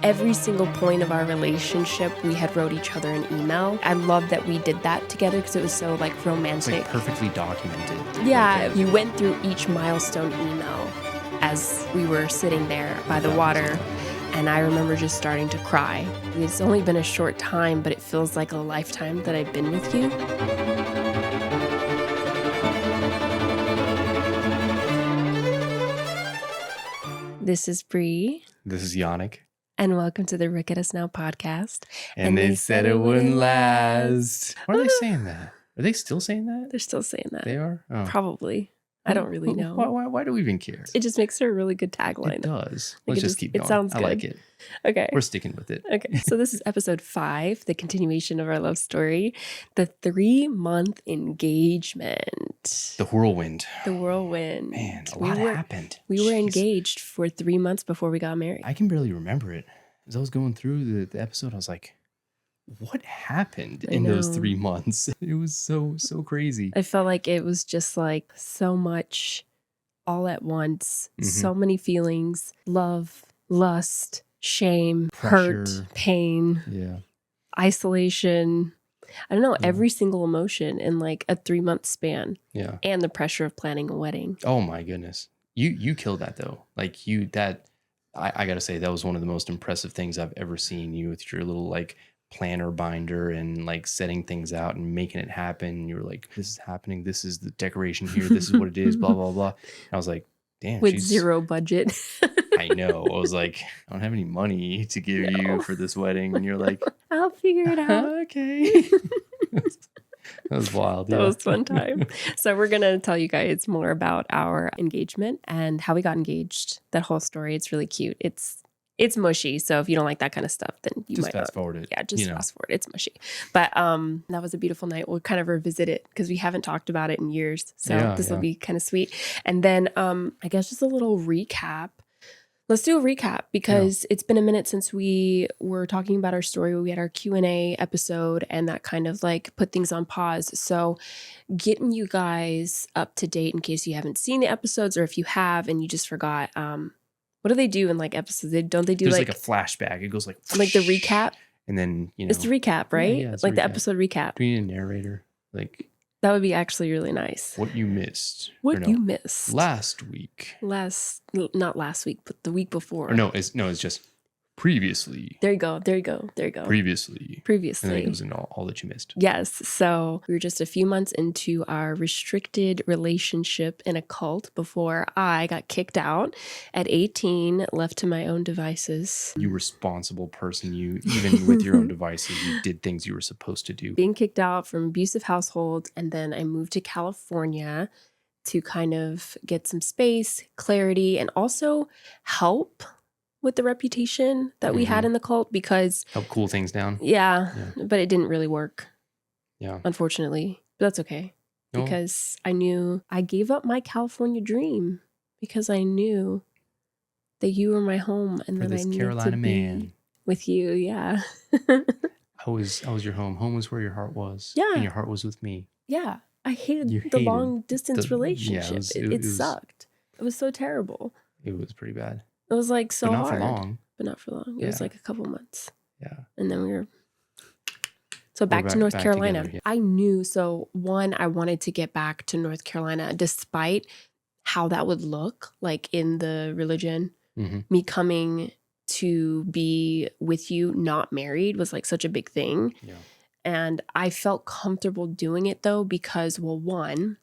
every single point of our relationship, we had wrote each other an email. I love that we did that together because it was so like romantic. It's like perfectly documented. Yeah, you went through each milestone email as we were sitting there by the water. And I remember just starting to cry. It's only been a short time, but it feels like a lifetime that I've been with you. This is Bre. This is Yannick. And welcome to the Rick at Us Now podcast. And they said it wouldn't last. Why are they saying that? Are they still saying that? They're still saying that. They are? Oh. Probably. I don't really know. Why do we even care? It just makes it a really good tagline. It does. Like Let's just keep going. It sounds good. I like it. Okay. We're sticking with it. Okay. So this is episode 5, the continuation of our love story, the 3-month engagement. The whirlwind. The whirlwind. Man, a lot happened. We were engaged for 3 months before we got married. I can barely remember it. As I was going through the episode, I was like, what happened in those 3 months? It was so crazy. I felt like it was just like so much all at once. Mm-hmm. So many feelings, love, lust, shame, pressure, hurt, pain, isolation. I don't know, every single emotion in like a 3-month span. Yeah. And the pressure of planning a wedding. Oh my goodness. You killed that though. Like I gotta say, that was one of the most impressive things I've ever seen you with your little like planner binder and like setting things out and making it happen. You were like, this is happening. This is the decoration here. This is what it is, blah, blah, blah. And I was like, damn. With zero budget. I know. I was like, I don't have any money to give you for this wedding. And you're like, I'll figure it out. Okay. That was wild. That was a fun time. So we're going to tell you guys more about our engagement and how we got engaged. That whole story. It's really cute. It's mushy. So if you don't like that kind of stuff, then you just might fast forward it. Yeah, just fast forward. It's mushy. But that was a beautiful night. We'll kind of revisit it because we haven't talked about it in years. So this will be kind of sweet. And then I guess just a little recap. Let's do a recap because it's been a minute since we were talking about our story. We had our Q&A episode and that kind of like put things on pause. So getting you guys up to date in case you haven't seen the episodes or if you have and you just forgot. What do they do in like episodes? Don't they do There's like a flashback? It goes like the recap? And then, it's the recap, right? Yeah, like the episode recap. Do we need a narrator? Like that would be actually really nice. What you missed. You missed. Last week. Not last week, but the week before. It's just previously. There you go. Previously. And then it goes into all that you missed. Yes. So we were just a few months into our restricted relationship in a cult before I got kicked out at 18, left to my own devices. You responsible person. You, even with your own devices, you did things you were supposed to do. Being kicked out from abusive households. And then I moved to California to kind of get some space, clarity, and also help with the reputation that we had in the cult because help cool things down. Yeah, but it didn't really work. Yeah. Unfortunately. But that's okay. Because I knew I gave up my California dream because I knew that you were my home and that I needed Carolina to man be with you. Yeah. I was your home. Home was where your heart was. Yeah. And your heart was with me. Yeah. I hated the long distance relationship. It sucked. It was so terrible. It was pretty bad. It was like so hard. But not for long. It was like a couple months. Yeah. And then we were... So back to North Carolina. Together, I knew, I wanted to get back to North Carolina despite how that would look like in the religion. Mm-hmm. Me coming to be with you, not married, was like such a big thing. Yeah. And I felt comfortable doing it though because, well, one,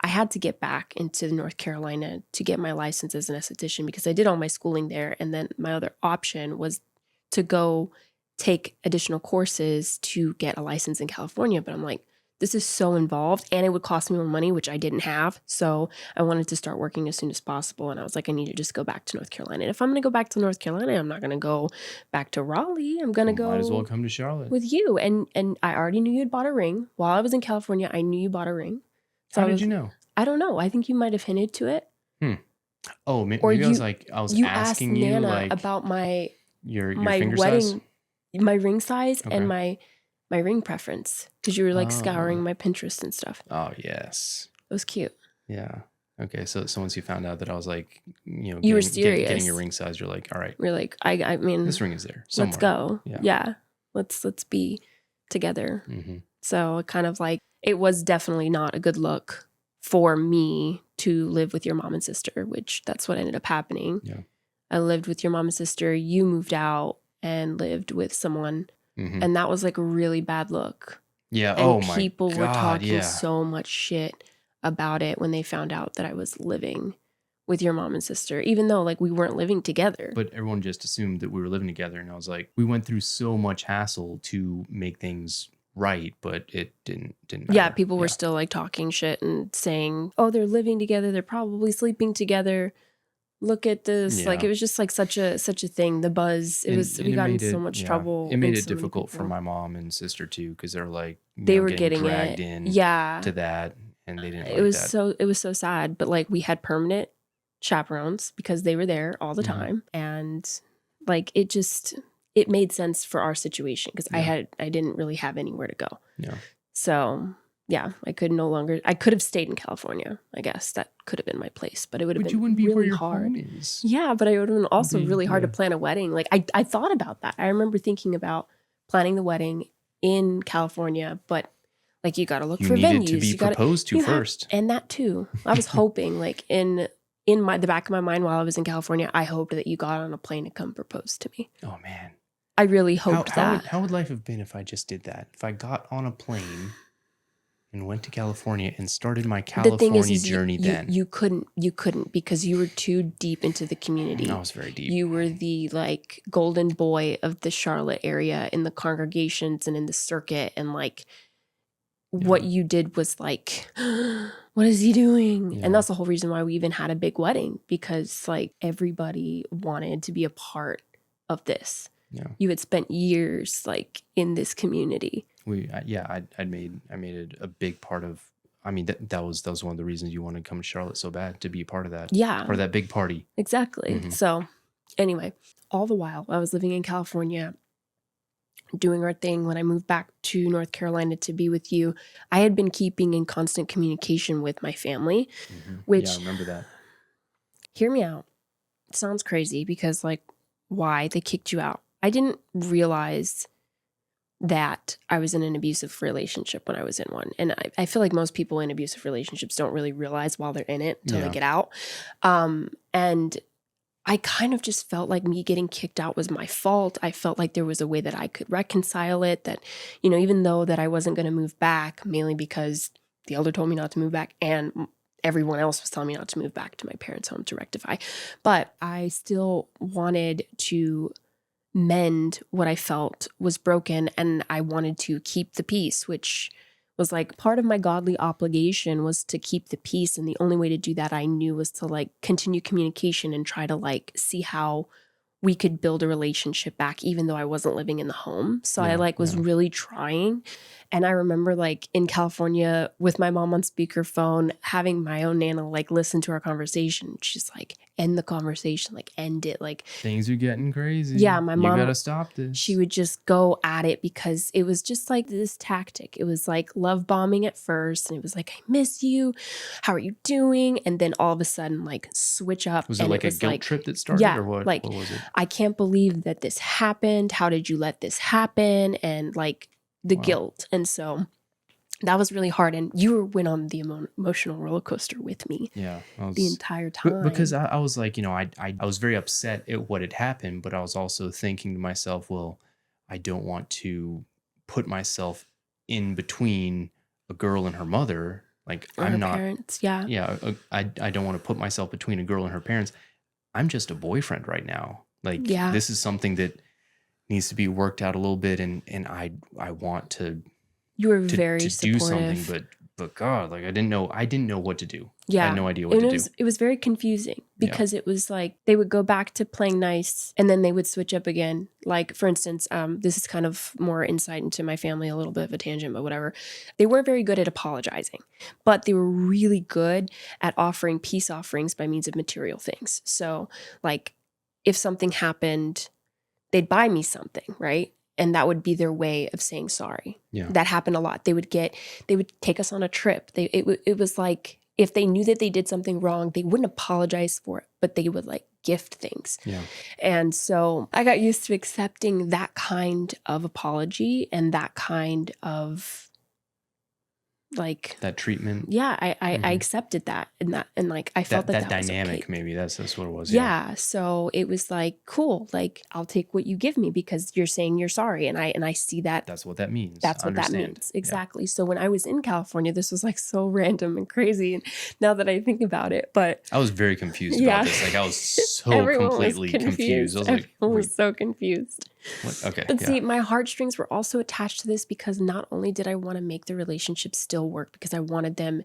I had to get back into North Carolina to get my license as an esthetician because I did all my schooling there. And then my other option was to go take additional courses to get a license in California. But I'm like, this is so involved and it would cost me more money, which I didn't have. So I wanted to start working as soon as possible. And I was like, I need to just go back to North Carolina. And if I'm going to go back to North Carolina, I'm not going to go back to Raleigh. I'm going to go. Might as well come to Charlotte. With you. And I already knew you had bought a ring. While I was in California, I knew you bought a ring. So how did you know? I don't know. I think you might have hinted to it. Oh, maybe I was asking you Nana like about my finger wedding, size? My ring size and my ring preference because you were like scouring my Pinterest and stuff. Oh yes, it was cute. Yeah, Okay. So once you found out that I was like, you know, You were getting serious. your ring size, you're like, all right, We're like, I mean, this ring is there somewhere. let's go. Yeah. Yeah. Let's be together. Mm-hmm. So kind of like, it was definitely not a good look for me to live with your mom and sister, which that's what ended up happening. Yeah. I lived with your mom and sister. You moved out and lived with someone. Mm-hmm. And that was like a really bad look. Yeah. And Oh my God. people were talking yeah. so much shit about it when they found out that I was living with your mom and sister, even though like we weren't living together. But everyone just assumed that we were living together. And I was like, we went through so much hassle to make things right, but it didn't matter. Yeah, people were still like talking shit and saying, oh, they're living together. They're probably sleeping together. Look at this. Yeah. Like it was just like such a thing. The buzz. We got in so much trouble. It made it so many difficult for people. my mom and sister too, because they're like They were getting getting dragged it. in Yeah. to that, and they didn't. It was so sad. But like we had permanent chaperones because they were there all the Mhm. time, and like it made sense for our situation because Yeah. I didn't really have anywhere to go. Yeah. So yeah, I could have stayed in California. I guess that could have been my place, but it would have But been you wouldn't be really where your hard. home is. Yeah, but it would have been also Be- really hard to yeah. plan a wedding. Like I thought about that. I remember thinking about planning the wedding in California, but like you got to look You for needed venues. to be You gotta- proposed to you have- first. and that too. I was hoping like in the back of my mind while I was in California, I hoped that you got on a plane to come propose to me. Oh man, I really hoped that. How would life have been if I just did that? If I got on a plane and went to California and started my California journey, then you couldn't because you were too deep into the community. I was very deep. You were the like golden boy of the Charlotte area in the congregations and in the circuit, and like what you did was like, what is he doing? Yeah. And that's the whole reason why we even had a big wedding, because like everybody wanted to be a part of this. Yeah. You had spent years like in this community. I made it a big part of. I mean, that was one of the reasons you wanted to come to Charlotte so bad, to be a part of that. Yeah, part of that big party. Exactly. Mhm. So anyway, all the while I was living in California, doing our thing. When I moved back to North Carolina to be with you, I had been keeping in constant communication with my family, which, I remember that. Hear me out. It sounds crazy because like, why? They kicked you out. I didn't realize that I was in an abusive relationship when I was in one. And I feel like most people in abusive relationships don't really realize while they're in it until they get out. And I kind of just felt like me getting kicked out was my fault. I felt like there was a way that I could reconcile it, that, you know, even though that I wasn't going to move back, mainly because the elder told me not to move back and everyone else was telling me not to move back to my parents' home to rectify. But I still wanted to mend what I felt was broken, and I wanted to keep the peace, which was like part of my godly obligation was to keep the peace. And the only way to do that I knew was to like continue communication and try to like see how we could build a relationship back, even though I wasn't living in the home. So I like was really trying. And I remember like in California with my mom on speakerphone, having my own Nana like listen to our conversation. She's like, end the conversation, like end it. Like things are getting crazy. Yeah, my mom, you gotta stop this. She would just go at it because it was just like this tactic. It was like love bombing at first. And it was like, I miss you. How are you doing? And then all of a sudden like switch up. Was it like a guilt trip that started? Yeah, or what? Like, what was it? I can't believe that this happened. How did you let this happen? And like the guilt. And so that was really hard. And you went on the emotional roller coaster with me. Yeah, the entire time. Because I was like, you know, I was very upset at what had happened, but I was also thinking to myself, well, I don't want to put myself in between a girl and her mother. Like or I'm her not. Parents, yeah. Yeah, I don't want to put myself between a girl and her parents. I'm just a boyfriend right now. Like this is something that needs to be worked out a little bit, and I want to. You were very to supportive. do something, but God, like I didn't know what to do. Yeah, I had no idea what to do. It was very confusing because it was like they would go back to playing nice and then they would switch up again. Like for instance, this is kind of more insight into my family, a little bit of a tangent, but whatever. They weren't very good at apologizing, but they were really good at offering peace offerings by means of material things. So like if something happened, they'd buy me something, right? And that would be their way of saying sorry. Yeah. That happened a lot. They would take us on a trip. It was like if they knew that they did something wrong, they wouldn't apologize for it, but they would like gift things. Yeah. And so I got used to accepting that kind of apology and that kind of like that treatment. Yeah, I accepted that and like I felt that dynamic was okay. maybe that's what it was. Yeah. So it was like, cool, like I'll take what you give me because you're saying you're sorry, and I see that that's what that means. That's what that means. Exactly. Yeah. So when I was in California, this was like so random and crazy, and now that I think about it, but I was very confused about this. Like I was so completely confused. I was like, everyone was so confused. What? Okay. But see, my heartstrings were also attached to this because not only did I want to make the relationship still work, because I wanted them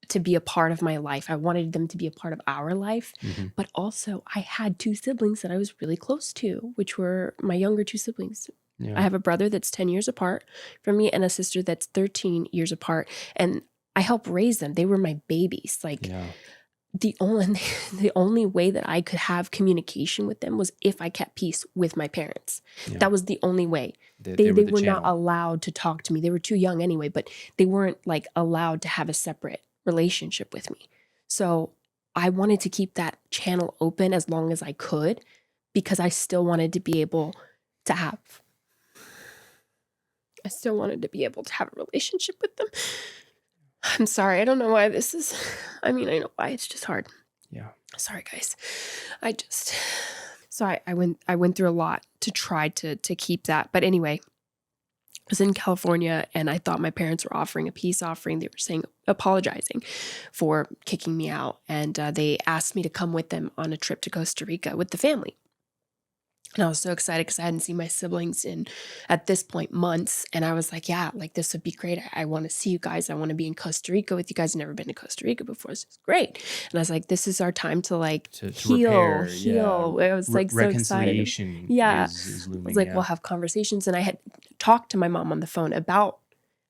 to be a part of my life. I wanted them to be a part of our life, but also I had 2 siblings that I was really close to, which were my younger 2 siblings. Yeah. I have a brother that's 10 years apart from me and a sister that's 13 years apart. And I helped raise them. They were my babies. Like the only way that I could have communication with them was if I kept peace with my parents. Yeah. That was the only way. They were not allowed to talk to me. They were too young anyway, but they weren't like allowed to have a separate relationship with me. So I wanted to keep that channel open as long as I could because I still wanted to be able to have a relationship with them. I'm sorry. I don't know why this is. I mean, I know why. It's just hard. Yeah. Sorry, guys. So I went through a lot to try to keep that. But anyway, I was in California and I thought my parents were offering a peace offering. They were apologizing for kicking me out. And they asked me to come with them on a trip to Costa Rica with the family. And I was so excited because I hadn't seen my siblings in, at this point, months. And I was like, yeah, like this would be great. I want to see you guys. I want to be in Costa Rica with you guys. I've never been to Costa Rica before. This is great. And I was like, this is our time to like heal. I was like so excited. Yeah. Is looming, I was like, we'll have conversations. And I had talked to my mom on the phone about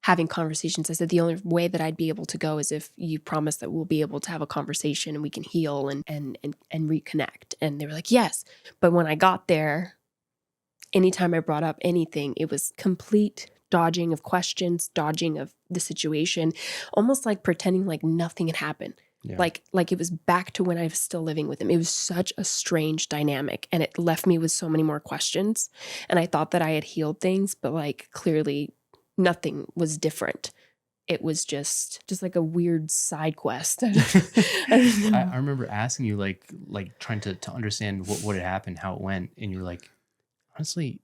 having conversations. I said, the only way that I'd be able to go is if you promise that we'll be able to have a conversation and we can heal and reconnect. And they were like, yes. But when I got there, anytime I brought up anything, it was complete dodging of questions, dodging of the situation, almost like pretending like nothing had happened. Yeah. Like it was back to when I was still living with him. It was such a strange dynamic and it left me with so many more questions. And I thought that I had healed things, but like clearly nothing was different. It was just like a weird side quest. I remember asking you like trying to understand what had happened, how it went. And you're like, honestly,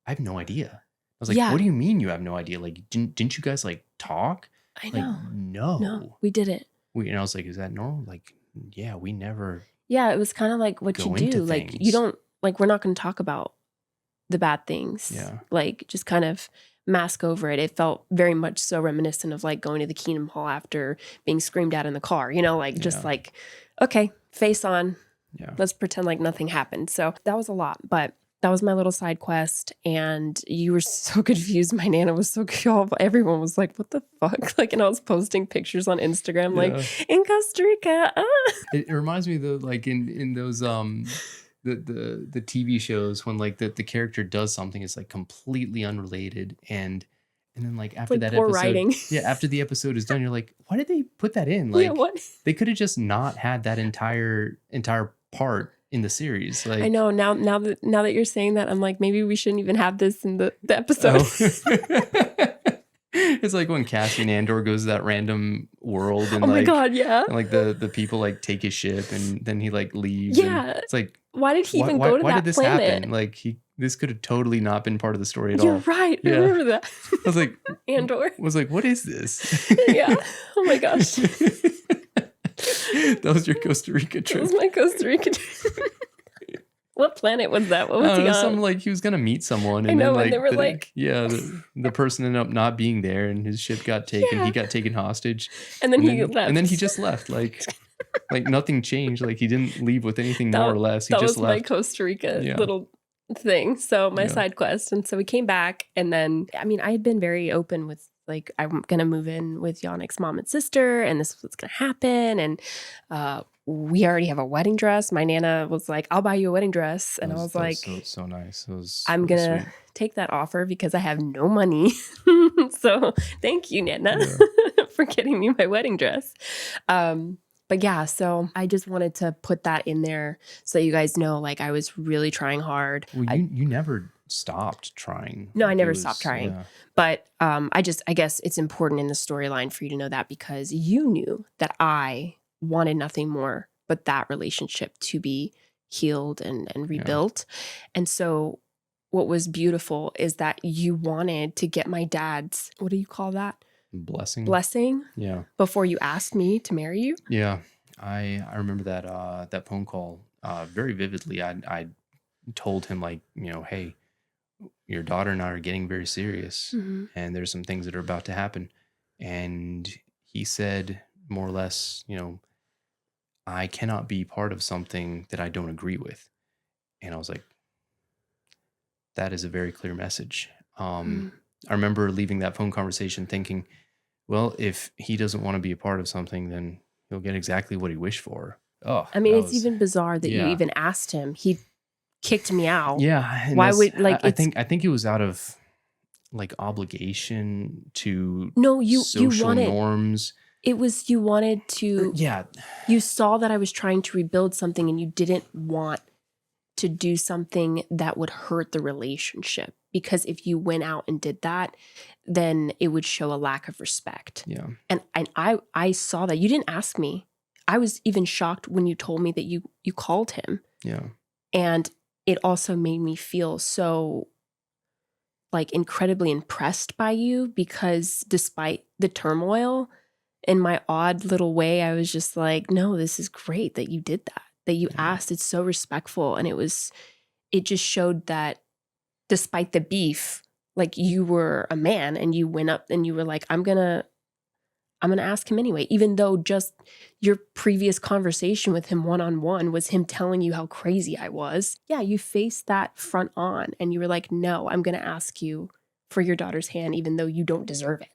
I have no idea. I was like, what do you mean you have no idea? Like, didn't you guys like talk? I know. Like, no, we didn't. And I was like, is that normal? Like, yeah, we never. Yeah. It was kind of like what you do. Like you don't like, we're not going to talk about the bad things. Yeah. Like just kind of mask over it. It felt very much so reminiscent of like going to the Kingdom Hall after being screamed at in the car, you know, like just like, okay, face on. Yeah. Let's pretend like nothing happened. So that was a lot, but that was my little side quest. And you were so confused. My Nana was so cute. Everyone was like, what the fuck? Like, and I was posting pictures on Instagram, like in Costa Rica. It reminds me though, like in those, the TV shows when like the character does something is like completely unrelated and then like after that episode writing. After the episode is done you're like, why did they put that in? Like what? They could have just not had that entire part in the series. Like I know now that you're saying that I'm like, maybe we shouldn't even have this in the episode. It's like when Cassian Andor goes to that random world and my god, yeah. And like the people like take his ship and then he like leaves. Yeah. And it's like, why did he even go to that planet? Why did this happen? Like this could have totally not been part of the story at all. You're right. Yeah. I remember that. I was like, Andor. I was like, what is this? Yeah. Oh my gosh. That was your Costa Rica trip. That was my Costa Rica trip. What planet was that? What was he on? Some like he was gonna meet someone, and I know, then like and they were like, the person ended up not being there, and his ship got taken. Yeah. He got taken hostage, and then he left. And then he just left. Like nothing changed. Like he didn't leave with anything more or less. He just left. That was my Costa Rica little thing. So my side quest, and so we came back, and then I mean I had been very open with like I'm gonna move in with Yannick's mom and sister, and this is what's gonna happen, and we already have a wedding dress. My Nana was like, I'll buy you a wedding dress. And I was like, so nice. I'm going to take that offer because I have no money. So thank you, Nana, for getting me my wedding dress. But yeah, so I just wanted to put that in there so that you guys know, like, I was really trying hard. Well, you never stopped trying. No, I Like, never stopped trying. Yeah. But I guess it's important in the storyline for you to know that, because you knew that I wanted nothing more but that relationship to be healed and rebuilt. And so what was beautiful is that you wanted to get my dad's, what do you call that? Blessing. Yeah. Before you asked me to marry you. Yeah. I remember that phone call very vividly. I told him, like, hey, your daughter and I are getting very serious, and there's some things that are about to happen. And he said, more or less, I cannot be part of something that I don't agree with. And I was like, that is a very clear message. I remember leaving that phone conversation thinking, well, if he doesn't want to be a part of something, then he'll get exactly what he wished for. Oh, I mean, it's even bizarre that you even asked him. He kicked me out. Yeah. Why would, like, I think it was out of, like, obligation to social norms. It was, you wanted to. Yeah. You saw that I was trying to rebuild something, and you didn't want to do something that would hurt the relationship, because if you went out and did that, then it would show a lack of respect. Yeah. And I saw that. You didn't ask me. I was even shocked when you told me that you called him. Yeah. And it also made me feel so, like, incredibly impressed by you, because despite the turmoil, in my odd little way, I was just like, no, this is great that you did that you asked. It's so respectful. And it just showed that despite the beef, like, you were a man, and you went up and you were like, I'm gonna ask him anyway, even though just your previous conversation with him one-on-one was him telling you how crazy I was. Yeah, you faced that front on, and you were like, no, I'm gonna ask you for your daughter's hand, even though you don't deserve it.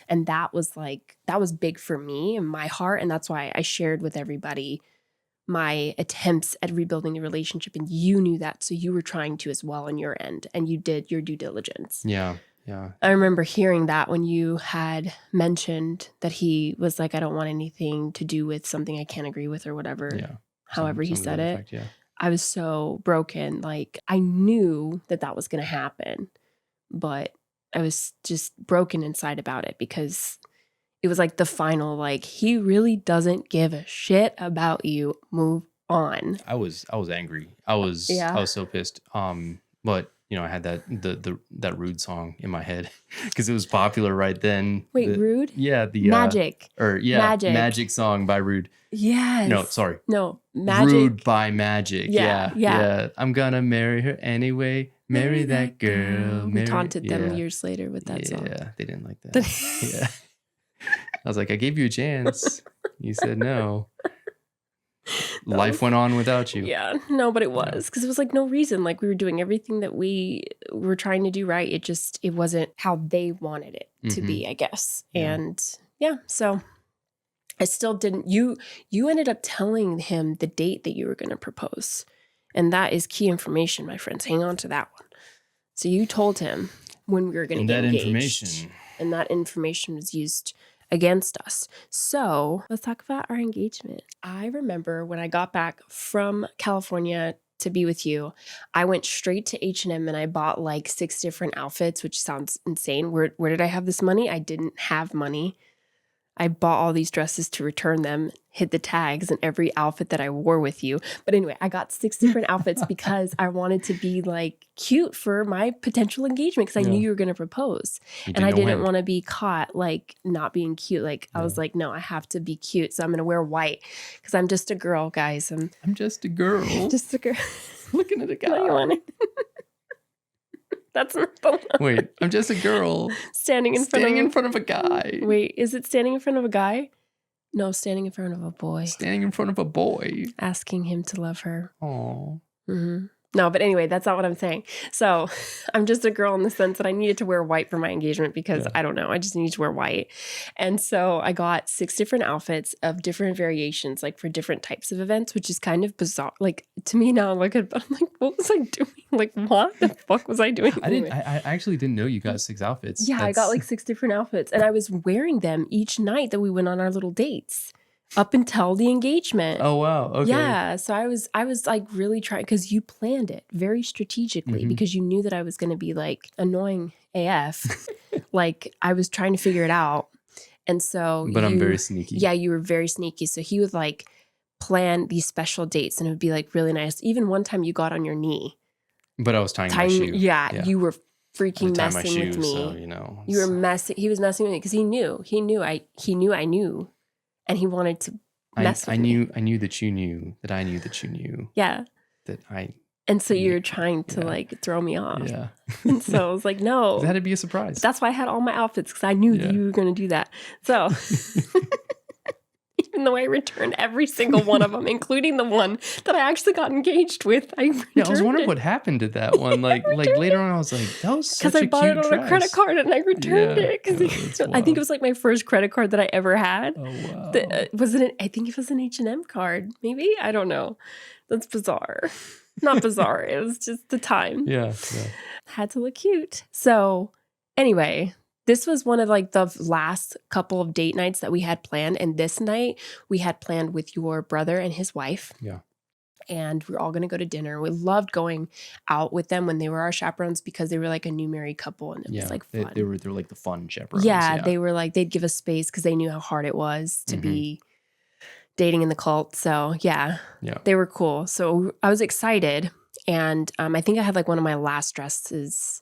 And that was big for me and my heart. And that's why I shared with everybody my attempts at rebuilding the relationship, and you knew that, so you were trying to as well on your end, and you did your due diligence. Yeah. I remember hearing that when you had mentioned that he was like, I don't want anything to do with something I can't agree with, or whatever. Yeah. However he said it. Effect, yeah. I was so broken. Like, I knew that was going to happen, but I was just broken inside about it, because it was like the final, like, he really doesn't give a shit about you. Move on. I was angry. I was so pissed. But I had that Rude song in my head because it was popular right then. Wait, Rude? Yeah, the Magic. Magic song by Rude. Yes. No, sorry. No, Magic. Rude by Magic. Yeah. I'm gonna marry her anyway. Marry that girl. We taunted them years later with that song. Yeah, they didn't like that. Yeah. I was like, I gave you a chance. You said no. Life went on without you. Yeah, no, but it was, because it was like no reason. Like, we were doing everything that we were trying to do right. It wasn't how they wanted it to be, I guess. Yeah. And so I still didn't. You ended up telling him the date that you were going to propose. And that is key information, my friends. Hang on to that one. So you told him when we were going to get engaged. And that information was used against us. So let's talk about our engagement. I remember when I got back from California to be with you, I went straight to H&M and I bought like 6 different outfits, which sounds insane. Where did I have this money? I didn't have money. I bought all these dresses to return them, hit the tags in every outfit that I wore with you. But anyway, I got 6 different outfits because I wanted to be like cute for my potential engagement, because I knew you were going to propose. And I didn't want to be caught like not being cute. Like, I was like, no, I have to be cute. So I'm going to wear white because I'm just a girl, guys. I'm just a girl. Just a girl. Looking at a guy. What do you want? That's not the one. Wait, I'm just a girl. Standing in front of a guy. Wait, is it standing in front of a guy? No, standing in front of a boy. Standing in front of a boy. Asking him to love her. Aww. Mm-hmm. No, but anyway, that's not what I'm saying. So I'm just a girl in the sense that I needed to wear white for my engagement because I don't know, I just needed to wear white. And so I got 6 different outfits of different variations, like for different types of events, which is kind of bizarre. Like to me now, I'm like, what was I doing? Like, what the fuck was I doing? I actually didn't know you got 6 outfits. Yeah, I got like 6 different outfits, and I was wearing them each night that we went on our little dates. Up until the engagement. Oh, wow. Okay. Yeah. So I was like really trying, because you planned it very strategically because you knew that I was going to be like annoying AF. Like I was trying to figure it out. And so But I'm very sneaky. Yeah, you were very sneaky. So he would like plan these special dates and it would be like really nice. Even one time you got on your knee. But I was tying my shoe. Yeah, you were freaking messing with me. So, you know. You were messing. He was messing with me because he knew I knew. And he wanted to mess with me. I knew that you knew that I knew that you knew. Yeah. That I. And so you're trying to like throw me off. Yeah. And so I was like, no. That had to be a surprise. That's why I had all my outfits because I knew that you were going to do that. So even though I returned every single one of them, including the one that I actually got engaged with, I was wondering what happened to that one. Like later on, I was like, that was such a cute dress. Because I bought it on a credit card and I returned it. Because I think it was like my first credit card that I ever had. Oh, wow. I think it was an H&M card. Maybe? I don't know. That's bizarre. Not bizarre. It was just the time. Yeah. Had to look cute. So anyway, this was one of like the last couple of date nights that we had planned. And this night we had planned with your brother and his wife. Yeah. And we were all going to go to dinner. We loved going out with them when they were our chaperones because they were like a new married couple. And it was like fun. They were like the fun chaperones. Yeah. They were like, they'd give us space because they knew how hard it was to be dating in the cult. So yeah, they were cool. So I was excited. And I think I had like one of my last dresses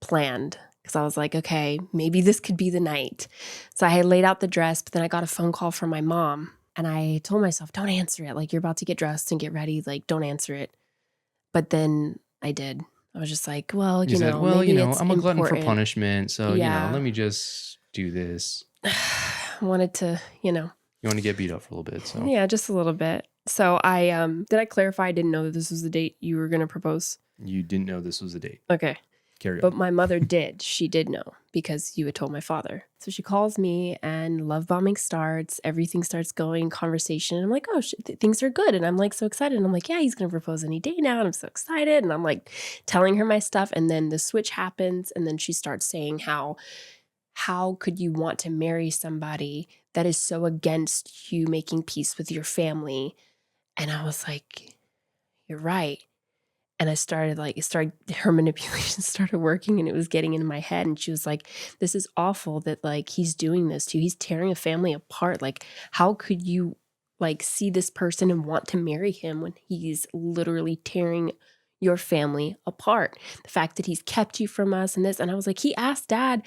planned. Because I was like, okay, maybe this could be the night. So I had laid out the dress, but then I got a phone call from my mom. And I told myself, don't answer it. Like, you're about to get dressed and get ready. Like, don't answer it. But then I did. I was just like, well, you know, maybe it's I'm a glutton important. for punishment. So, let me just do this. I wanted to, You want to get beat up for a little bit. So yeah, just a little bit. So did I clarify? I didn't know that this was the date you were going to propose. You didn't know this was the date. Okay. Carry on. But my mother did. She did know because you had told my father. So she calls me and love bombing starts. Everything starts going, conversation. And I'm like, oh, things are good. And I'm like so excited. And I'm like, yeah, he's going to propose any day now. And I'm so excited. And I'm like telling her my stuff. And then the switch happens. And then she starts saying how could you want to marry somebody that is so against you making peace with your family? And I was like, you're right. And her manipulation started working and it was getting into my head. And she was like, this is awful that like he's doing this to you. He's tearing a family apart. Like, how could you like see this person and want to marry him when he's literally tearing your family apart? The fact that he's kept you from us and this. And I was like, he asked dad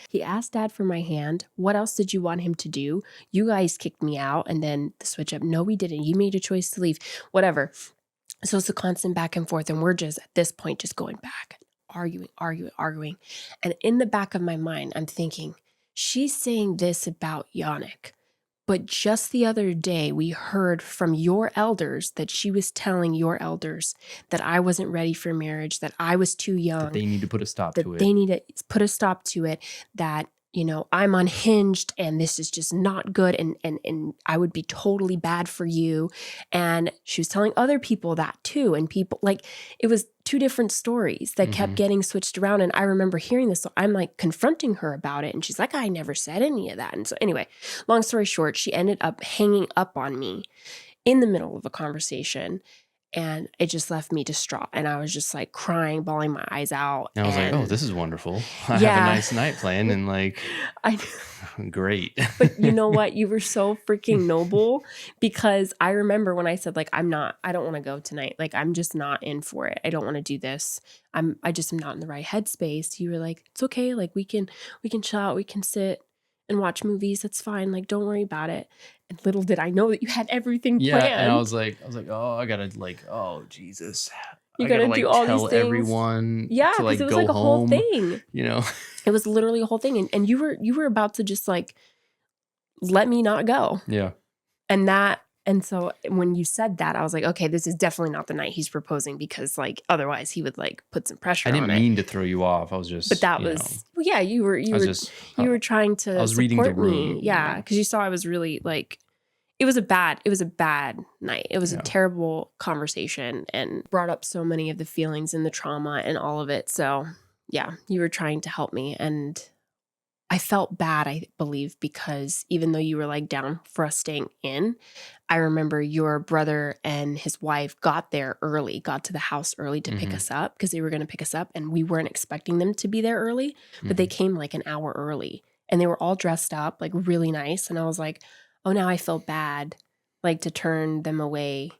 for my hand. What else did you want him to do? You guys kicked me out. And then the switch up. No, we didn't. You made a choice to leave, whatever. So it's a constant back and forth. And we're just at this point, just going back, arguing. And in the back of my mind, I'm thinking, she's saying this about Yannick. But just the other day, we heard from your elders that she was telling your elders that I wasn't ready for marriage, that I was too young. That they need to put a stop to it. They need to put a stop to it, that I'm unhinged and this is just not good and I would be totally bad for you. And she was telling other people that too. And people like, it was 2 different stories that kept getting switched around. And I remember hearing this. So I'm like confronting her about it. And she's like, I never said any of that. And so anyway, long story short, she ended up hanging up on me in the middle of a conversation. And it just left me distraught. And I was just like crying, bawling my eyes out. And I was like, oh, this is wonderful. I have a nice night planned and like, great. But you know what? You were so freaking noble because I remember when I said like, I don't want to go tonight. Like, I'm just not in for it. I don't want to do this. I just am not in the right headspace. You were like, it's okay. Like we can chill out. We can sit and watch movies. That's fine. Like, don't worry about it. And little did I know that you had everything planned. And I was like, oh, I gotta like, oh Jesus, you gotta do all tell these things. Everyone, yeah, to like it was go like a home, whole thing. It was literally a whole thing, and you were about to just like let me not go. Yeah, and that And so when you said that, I was like, okay, this is definitely not the night he's proposing, because like otherwise he would like put some pressure I on didn't it. mean to throw you off. I was just, But that was, well, yeah, you were trying to I was reading the support me. room. Yeah. Because you saw I was really like, it was a bad night. It was a terrible conversation and brought up so many of the feelings and the trauma and all of it. So yeah, you were trying to help me. And I felt bad, I believe, because even though you were like down for us staying in, I remember your brother and his wife got to the house early to pick us up, because they were going to pick us up and we weren't expecting them to be there early, but they came like an hour early and they were all dressed up like really nice. And I was like, oh, now I feel bad, like to turn them away.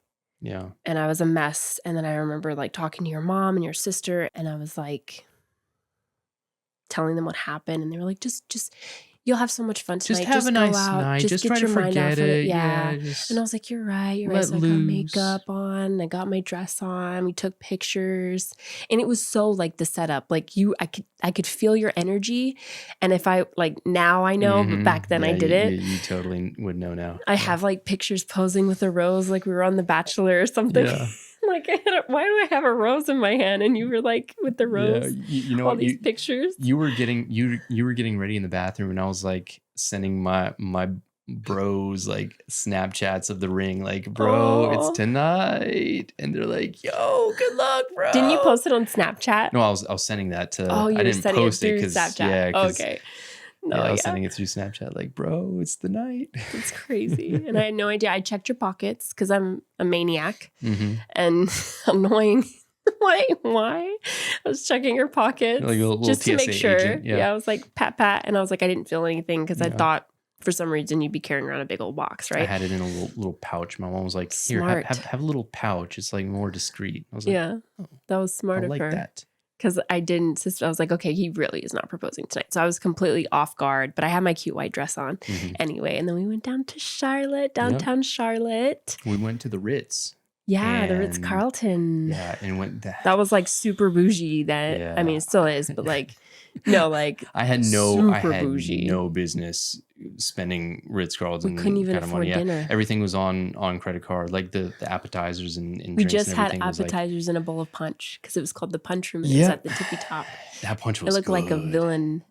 Yeah. And I was a mess. And then I remember like talking to your mom and your sister, and I was like telling them what happened, and they were like, just you'll have so much fun tonight. Just have a nice night. Just get try to your mind off forget of it. Yeah. Just And I was like, you're right. So I got makeup on. I got my dress on. We took pictures. And it was so like the setup. Like I could feel your energy. And if I like now I know, but back then I didn't. You totally would know now. I have like pictures posing with a rose, like we were on The Bachelor or something. Yeah. Like, why do I have a rose in my hand? And you were like with the rose. Yeah, you know all these pictures. You were getting ready in the bathroom, and I was like sending my bros like Snapchats of the ring, like, bro, it's tonight, and they're like, yo, good luck, bro. Didn't you post it on Snapchat? No, I was sending that to. Oh, you I were didn't sending post it it through Snapchat. Okay. No, I was sending it through Snapchat, like, bro, it's the night. It's crazy. And I had no idea. I checked your pockets because I'm a maniac and annoying. Why? I was checking your pockets like a just to TSA make sure. agent, I was like, pat. And I was like, I didn't feel anything because I thought for some reason you'd be carrying around a big old box, right? I had it in a little pouch. My mom was like, here, have a little pouch. It's like more discreet. I was like, that was smart of her. I like that. Because I was like, okay, he really is not proposing tonight. So I was completely off guard, but I had my cute white dress on anyway. And then we went down to downtown Charlotte. We went to the Ritz. Yeah, the Ritz-Carlton. Yeah, and that was like super bougie. I mean, it still is, but like, no, like I had bougie. No business spending Ritz-Carlton. We couldn't even kind of afford money. dinner. Everything was on credit card, like the appetizers and we drinks. just and had appetizers and a bowl of punch because it was called the Punch Room. And it was at the tippy top. That punch was. It looked good. like a villain.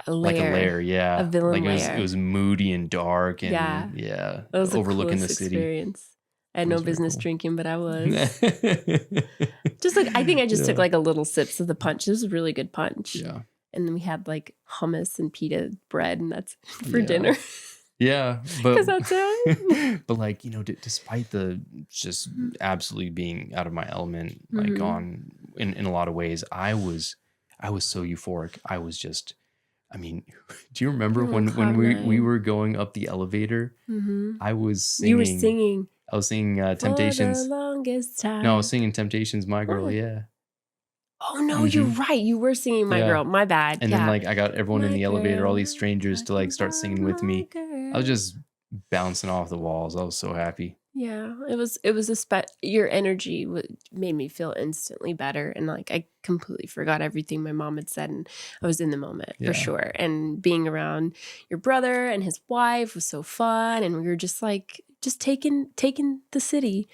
Like a lair, yeah. A villain lair. It was moody and dark, and it was overlooking the city. Experience. I had no business drinking, but I was. Just like, I think I just took like a little sips of the punch. This was a really good punch. Yeah. And then we had like hummus and pita bread, and that's for dinner. Yeah. But because that's it. But like, despite the just absolutely being out of my element, like in a lot of ways, I was so euphoric. I was just, I mean, do you remember when we were going up the elevator? I was singing. You were singing. I was singing Temptations. For the longest time. No, I was singing Temptations, My Girl, yeah. Oh, no, you're right. You were singing My Girl. My bad. And then, like, I got everyone in the elevator, all these strangers to, like, start singing with me. I was just bouncing off the walls. I was so happy. Yeah, it was your energy made me feel instantly better. And, like, I completely forgot everything my mom had said. And I was in the moment, for sure. And being around your brother and his wife was so fun. And we were just, like, taking the city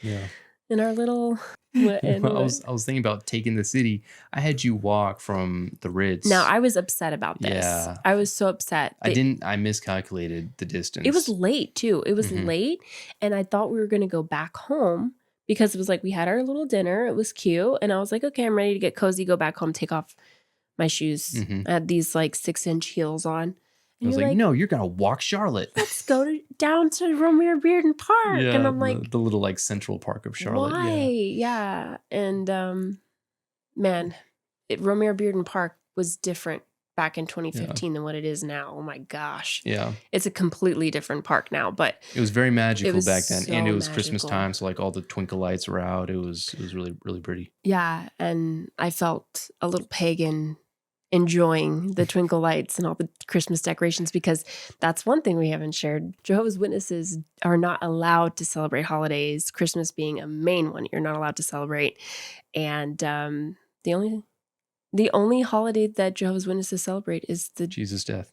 in our little. I was thinking about taking the city. I had you walk from the Ritz. Now I was upset about this. Yeah. I was so upset. I miscalculated the distance. It was late too. It was late, and I thought we were going to go back home because it was like we had our little dinner. It was cute, and I was like, okay, I'm ready to get cozy, go back home, take off my shoes. I had these like 6-inch heels on. I was like, no, you're going to walk Charlotte. Let's go down to Romeo Bearden Park. Yeah, and I'm like, the little like central park of Charlotte. Why? Yeah. And man, Romeo Bearden Park was different back in 2015 than what it is now. Oh my gosh. Yeah. It's a completely different park now, but it was very magical back then. And it was magical. Christmas time. So like all the twinkle lights were out. It was really, really pretty. Yeah. And I felt a little pagan enjoying the twinkle lights and all the Christmas decorations, because that's one thing we haven't shared. Jehovah's Witnesses are not allowed to celebrate holidays, Christmas being a main one you're not allowed to celebrate. And the only holiday that Jehovah's Witnesses celebrate is the Jesus' death.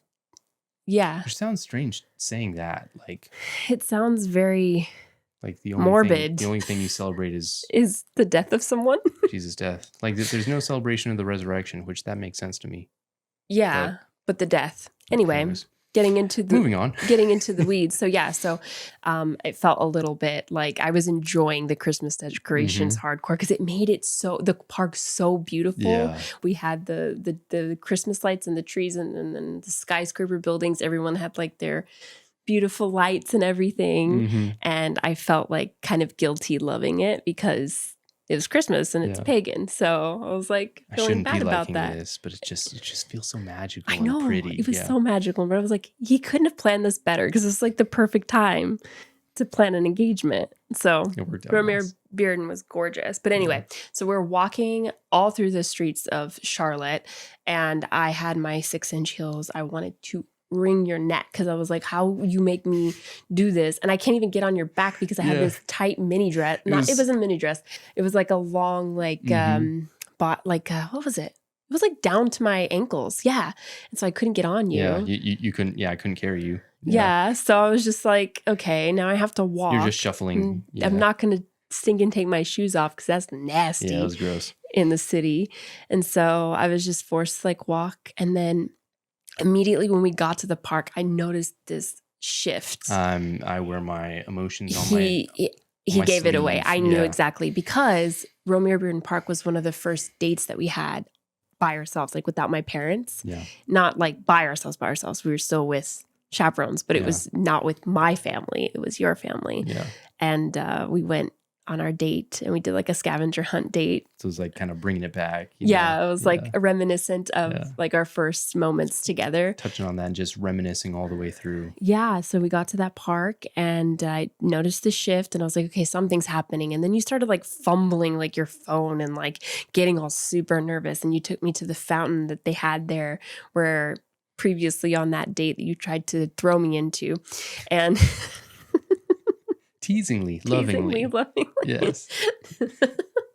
Yeah. Which sounds strange saying that. Like, it sounds very like the morbid. The only thing you celebrate is the death of someone. Jesus' death. Like, there's no celebration of the resurrection, which that makes sense to me. Yeah, but the death. Anyway, anyways. getting into Moving on. getting into the weeds. So yeah, it felt a little bit like I was enjoying the Christmas decorations hardcore because it made it the park so beautiful. Yeah. We had the Christmas lights and the trees and then the skyscraper buildings. Everyone had like their beautiful lights and everything. And I felt like kind of guilty loving it because it was Christmas and it's pagan. So I was like feeling bad about that. This, but it just feels so magical. I know. And pretty. It was so magical. But I was like, he couldn't have planned this better because it's like the perfect time to plan an engagement. So Romeo Bearden was gorgeous. But anyway, so we're walking all through the streets of Charlotte and I had my 6-inch heels. I wanted to wring your neck because I was like, how you make me do this? And I can't even get on your back because I had this tight mini dress. It wasn't a mini dress. It was like a long, like, what was it? It was like down to my ankles. Yeah. And so I couldn't get on you. Yeah. You couldn't, I couldn't carry you. Yeah. So I was just like, okay, now I have to walk. You're just shuffling. Yeah. I'm not going to stink and take my shoes off because that's nasty. Yeah, it was gross. In the city. And so I was just forced to like walk. And then immediately when we got to the park, I noticed this shift. I wear my emotions on he gave it away. I knew exactly because Romeo Bearden Park was one of the first dates that we had by ourselves, like without my parents. Yeah. Not like by ourselves. We were still with chaperones, but it was not with my family. It was your family. Yeah. And we went on our date and we did like a scavenger hunt date. So it was like kind of bringing it back. It was like a reminiscent of like our first moments together. Touching on that and just reminiscing all the way through. Yeah. So we got to that park and I noticed the shift and I was like, okay, something's happening. And then you started like fumbling like your phone and like getting all super nervous. And you took me to the fountain that they had there where previously on that date that you tried to throw me into. And Teasingly, lovingly. Yes.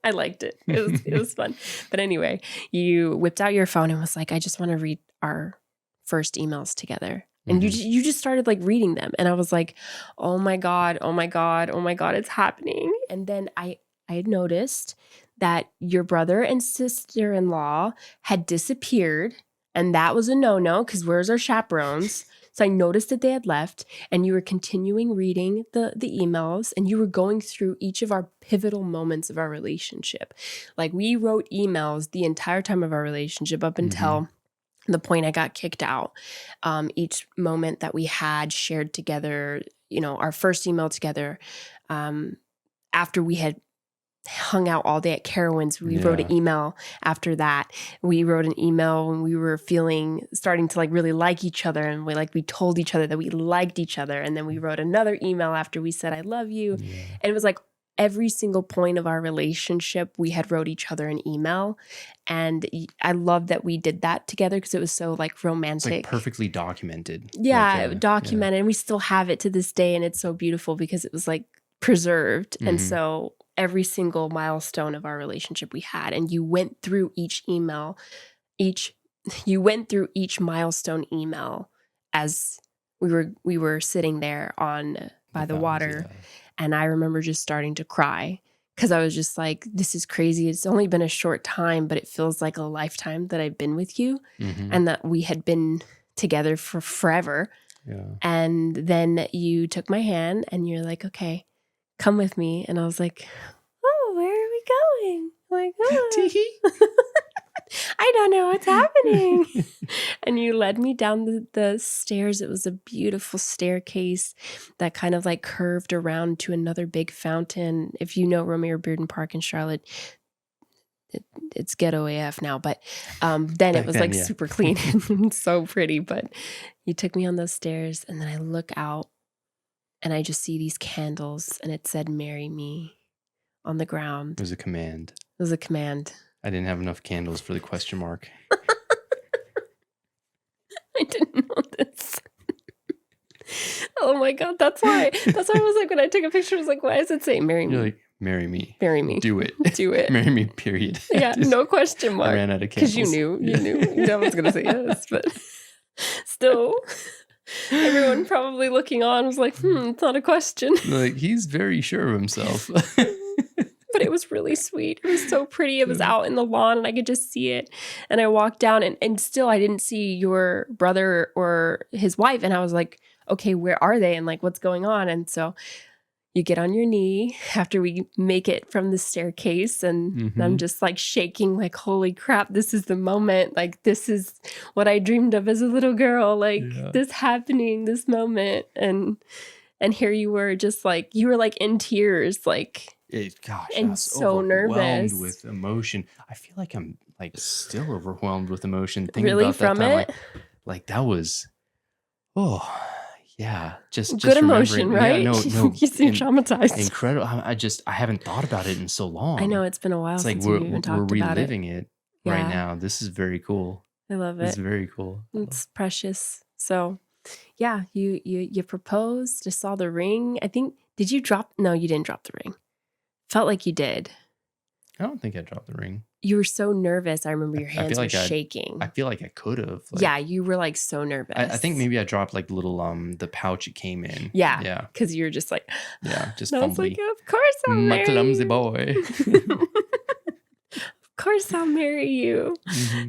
I liked it. It was fun. But anyway, you whipped out your phone and was like, I just want to read our first emails together. And you just started like reading them. And I was like, oh my God, it's happening. And then I had noticed that your brother and sister-in-law had disappeared. And that was a no-no because where's our chaperones? So I noticed that they had left and you were continuing reading the emails and you were going through each of our pivotal moments of our relationship. Like we wrote emails the entire time of our relationship up until the point I got kicked out. Each moment that we had shared together, our first email together, after we had hung out all day at Carowinds. We wrote an email after that. We wrote an email when we were starting to like really like each other. And we told each other that we liked each other. And then we wrote another email after we said, I love you. Yeah. And it was like every single point of our relationship, we had wrote each other an email. And I love that we did that together because it was so like romantic. It's like perfectly documented. Yeah, documented. Yeah. And we still have it to this day. And it's so beautiful because it was like preserved. And so every single milestone of our relationship we had, and you went through each milestone email as we were sitting there by the water. Yeah. And I remember just starting to cry because I was just like, this is crazy. It's only been a short time, but it feels like a lifetime that I've been with you and that we had been together for forever. Yeah. And then you took my hand and you're like, okay, come with me. And I was like, oh, where are we going? I'm like, oh. I don't know what's happening. And you led me down the stairs. It was a beautiful staircase that kind of like curved around to another big fountain. If you know Romeo Bearden Park in Charlotte, it's ghetto AF now, but then it was like super clean and so pretty. But you took me on those stairs and then I look out and I just see these candles and it said, marry me on the ground. It was a command. It was a command. I didn't have enough candles for the question mark. I didn't know this. Oh my God. That's why I was like, when I took a picture, I was like, why does it say marry me? You're like, marry me. Marry me. Do it. Do it. Marry me, period. Yeah, no question mark. I ran out of candles. Because you knew. I was going to say yes, but still. Everyone probably looking on was like, it's not a question. Like, he's very sure of himself. But it was really sweet. It was so pretty. It was out in the lawn and I could just see it. And I walked down and still I didn't see your brother or his wife. And I was like, okay, where are they? And like, what's going on? And so you get on your knee after we make it from the staircase. And I'm just like shaking, like, holy crap, this is the moment. Like, this is what I dreamed of as a little girl. Like, this happening, this moment. And here you were just like, you were like in tears, like, gosh, and I was so overwhelmed nervous with emotion. I feel like I'm like still overwhelmed with emotion thinking really about from that time. it. Like that was, yeah, just Good emotion, right? Yeah, no, You seem traumatized. Incredible. I haven't thought about it in so long. I know it's been a while. It's like since we've even talked we're about it. reliving it right now. This is very cool. I love it. It's very cool. It's precious. So, yeah, you proposed. I saw the ring. I think. Did you drop? No, you didn't drop the ring. Felt like you did. I don't think I dropped the ring. You were so nervous. I remember your hands were shaking. I feel like I could have. Like, yeah, you were like so nervous. I think maybe I dropped like the little the pouch it came in. Yeah. Because you were just like, just I was like, of course I'll marry you. My clumsy boy. Of course I'll marry you.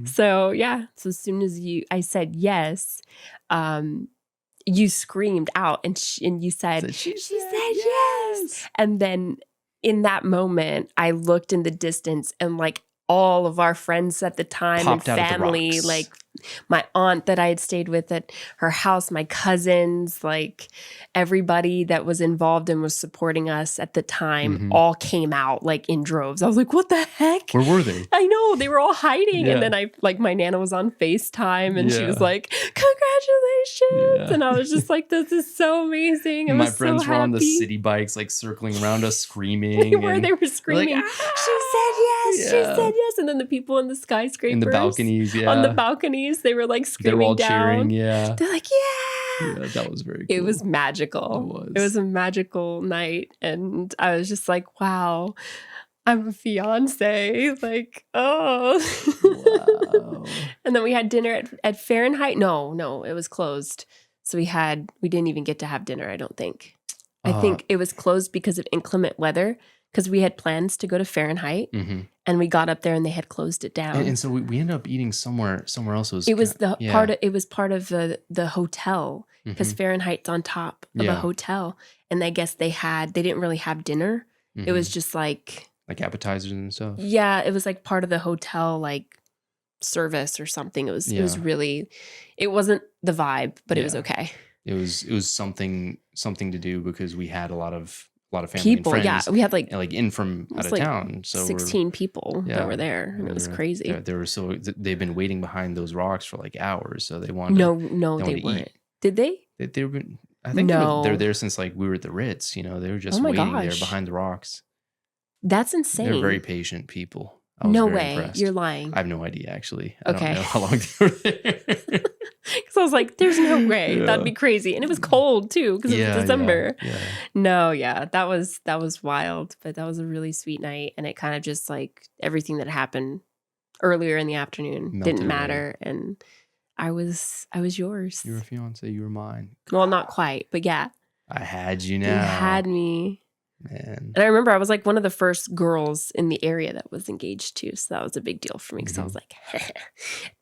So yeah. So as soon as I said yes, you screamed out and you said, she said yes. And then in that moment, I looked in the distance and like all of our friends at the time popped and out family, of the rocks. like my aunt that I had stayed with at her house, my cousins, like everybody that was involved and was supporting us at the time all came out like in droves. I was like, what the heck? Where were they? I know, they were all hiding. And then my Nana was on FaceTime and she was like, congratulations. And I was just like, this is so amazing. My friends were on the city bikes, like circling around us, screaming. They were screaming. Like, she said yes. She said yes. And then the people in the skyscrapers. In the balconies, on the balconies, they were like screaming. They were all down. cheering, yeah. They're like, yeah. That was very cool. It was magical. It was a magical night. And I was just like, wow, I'm a fiance. Like, oh. Wow. And then we had dinner at Fahrenheit. No, it was closed. So we didn't even get to have dinner, I don't think. I think it was closed because of inclement weather. Because we had plans to go to Fahrenheit, and we got up there and they had closed it down. And so we ended up eating somewhere else. It was part of the hotel because Fahrenheit's on top of a hotel, and I guess they didn't really have dinner. It was just like appetizers and stuff. Yeah, it was like part of the hotel like service or something. It was really, it wasn't the vibe, but it was okay. It was something to do because we had a lot of family people, and friends. Yeah, we had like in from out of town. So 16 people that were there, and it was crazy. They were they've been waiting behind those rocks for like hours, so they wanted. No, they weren't. Eat. Did they? They've been. I think they're there since like we were at the Ritz. You know, they were just waiting there behind the rocks. That's insane. They're very patient people. No way, impressed. You're lying. I have no idea actually. Okay. I don't know how long they were there. Because I was like, there's no way. That'd be crazy. And it was cold too, because it was December. No, that was wild. But that was a really sweet night. And it kind of just like everything that happened earlier in the afternoon didn't matter. Away. And I was yours. You were a fiance, you were mine. Well, not quite, but yeah. I had you now. You had me. Man. And I remember I was like one of the first girls in the area that was engaged too. So that was a big deal for me because I was like,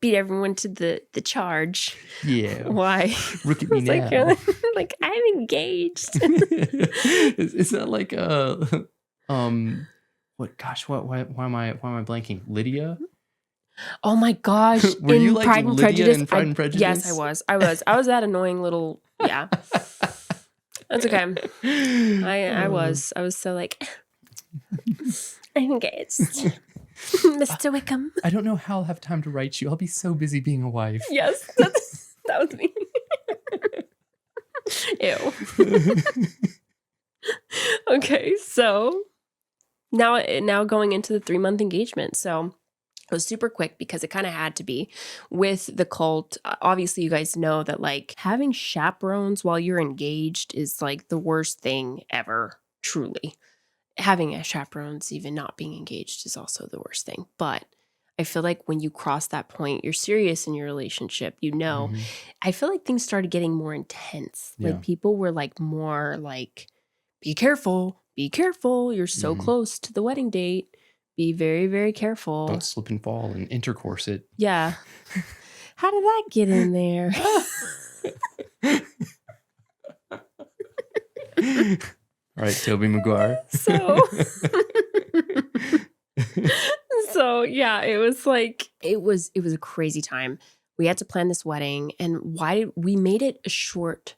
beat everyone to the charge. Yeah. Why? Look at me now. Like, I'm engaged. Is that like why am I blanking? Lydia? Oh my gosh. Were you like Pride and Lydia Prejudice? in Pride and Prejudice? Yes, I was that annoying little, yeah. That's okay. I was so like, I'm engaged. Mr. Wickham. I don't know how I'll have time to write you. I'll be so busy being a wife. Yes, that was me. Ew. Okay, so now going into the 3-month engagement. So it was super quick because it kind of had to be with the cult. Obviously, you guys know that like having chaperones while you're engaged is like the worst thing ever, truly. Having a chaperones, even not being engaged, is also the worst thing. But I feel like when you cross that point, you're serious in your relationship, you know. Mhm. I feel like things started getting more intense. Yeah. Like people were like more like, be careful, you're so Mhm. close to the wedding date. Be very, very careful. Don't slip and fall and intercourse it. Yeah. How did that get in there? All right, Toby Maguire. So yeah, it was like it was a crazy time. We had to plan this wedding, and we made it a short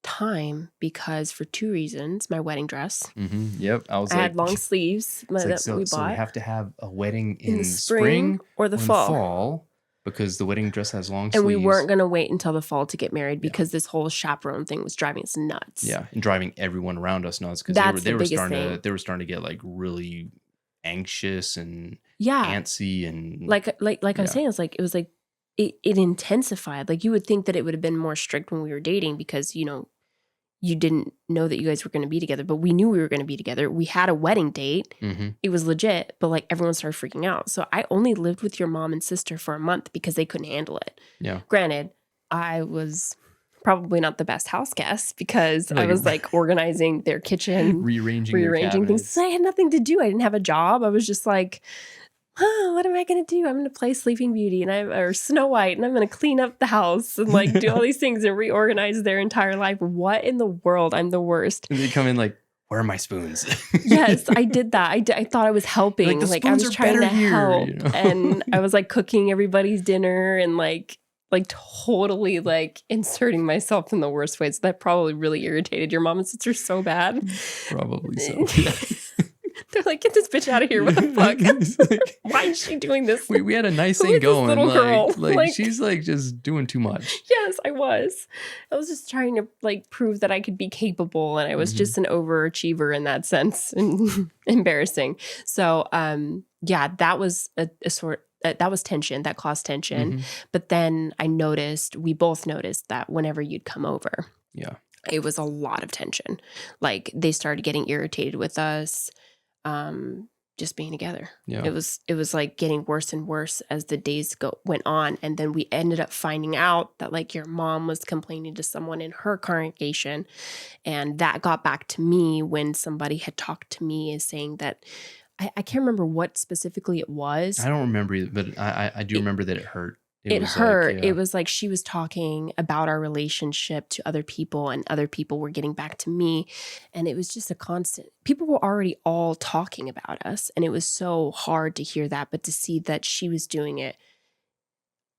time because for two reasons. My wedding dress. Yep, I had long sleeves we bought. have to have a wedding in the spring or the in fall. Because the wedding dress has long And sleeves. we weren't going to wait until the fall to get married because this whole chaperone thing was driving us nuts. Yeah, and driving everyone around us nuts because they were starting to get like really anxious and antsy and like I was saying, it was like it intensified. Like you would think that it would have been more strict when we were dating because you didn't know that you guys were going to be together, but we knew we were going to be together. We had a wedding date. It was legit, but like everyone started freaking out. So I only lived with your mom and sister for a month because they couldn't handle it. Yeah. Granted, I was probably not the best house guest because I was like organizing their kitchen, rearranging things. So I had nothing to do. I didn't have a job. I was just like, what am I going to do? I'm going to play Sleeping Beauty or Snow White, and I'm going to clean up the house and like do all these things and reorganize their entire life. What in the world? I'm the worst. And they come in like, where are my spoons? Yes, I did that. I thought I was helping. Like I was trying to help. Here, And I was like cooking everybody's dinner and like totally like inserting myself in the worst ways. That probably really irritated your mom and sister so bad. Probably so. Yeah. They're like, get this bitch out of here. What the fuck? Like, why is she doing this? We had a nice thing going. Little girl? Like she's like just doing too much. Yes, I was. I was just trying to like prove that I could be capable, and I was just an overachiever in that sense, and embarrassing. So, yeah, that was that was tension. That caused tension. But then we both noticed that whenever you'd come over, it was a lot of tension. Like they started getting irritated with us. Just being together. Yeah. It was like getting worse and worse as the days went on. And then we ended up finding out that like your mom was complaining to someone in her congregation. And that got back to me when somebody had talked to me and saying that I can't remember what specifically it was. I don't remember either, but I do remember that it hurt. It hurt. Like, it was like she was talking about our relationship to other people, and other people were getting back to me. And it was just a constant. People were already all talking about us, and it was so hard to hear that. But to see that she was doing it,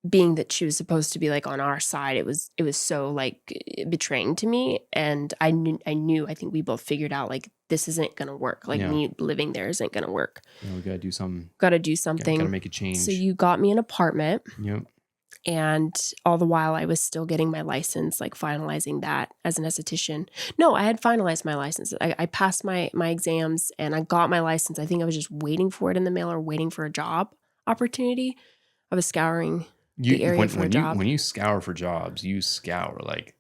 being that she was supposed to be like on our side, it was so like betraying to me. And I knew. I think we both figured out like this isn't gonna work. Like me living there isn't gonna work. We gotta do something. Gotta do something. Gotta make a change. So you got me an apartment. Yep. And all the while I was still getting my license, like finalizing that as an esthetician. No, I had finalized my license. I passed my exams and I got my license. I think I was just waiting for it in the mail or waiting for a job opportunity. I was scouring the area for a job. When you scour for jobs, you scour like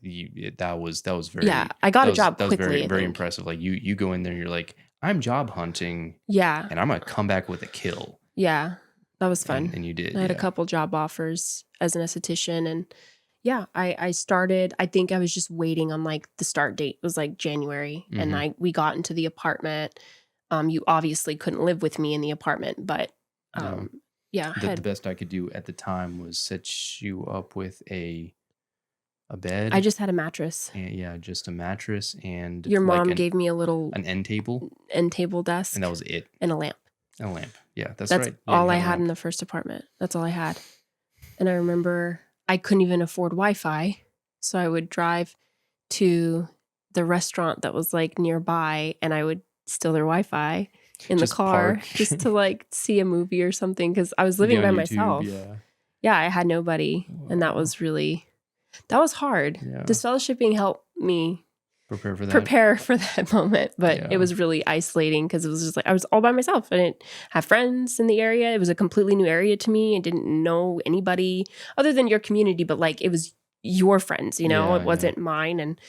that was very. Yeah, I got a job quickly. That was very impressive. Like you go in there and you're like, I'm job hunting. Yeah. And I'm gonna come back with a kill. Yeah. That was fun. And you did. I had a couple job offers as an esthetician. And yeah, I started, I think I was just waiting on like the start date. It was like January. And we got into the apartment. You obviously couldn't live with me in the apartment, but yeah. The best I could do at the time was set you up with a bed. I just had a mattress. And, just a mattress. And your mom gave me an end table desk. And that was it. And a lamp. Yeah, that's right. Yeah, all I had in the first apartment. That's all I had. And I remember I couldn't even afford Wi-Fi. So I would drive to the restaurant that was like nearby and I would steal their Wi-Fi in the car just to like see a movie or something because I was living by myself. Yeah, I had nobody. Wow. And that was hard. Yeah. Disfellowshipping helped me prepare for that moment, but it was really isolating because it was just like I was all by myself. I didn't have friends in the area. It was a completely new area to me. I didn't know anybody other than your community, but like it was your friends, it wasn't mine. And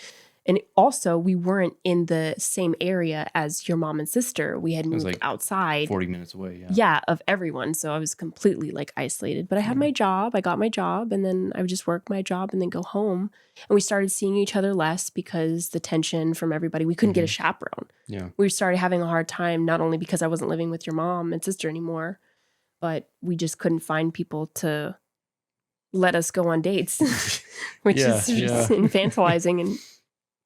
And also, we weren't in the same area as your mom and sister. We had moved outside 40 minutes away. Yeah, of everyone. So I was completely like isolated. But I had my job. I got my job, and then I would just work my job and then go home. And we started seeing each other less because the tension from everybody. We couldn't get a chaperone. Yeah. We started having a hard time, not only because I wasn't living with your mom and sister anymore, but we just couldn't find people to let us go on dates, which is just infantilizing and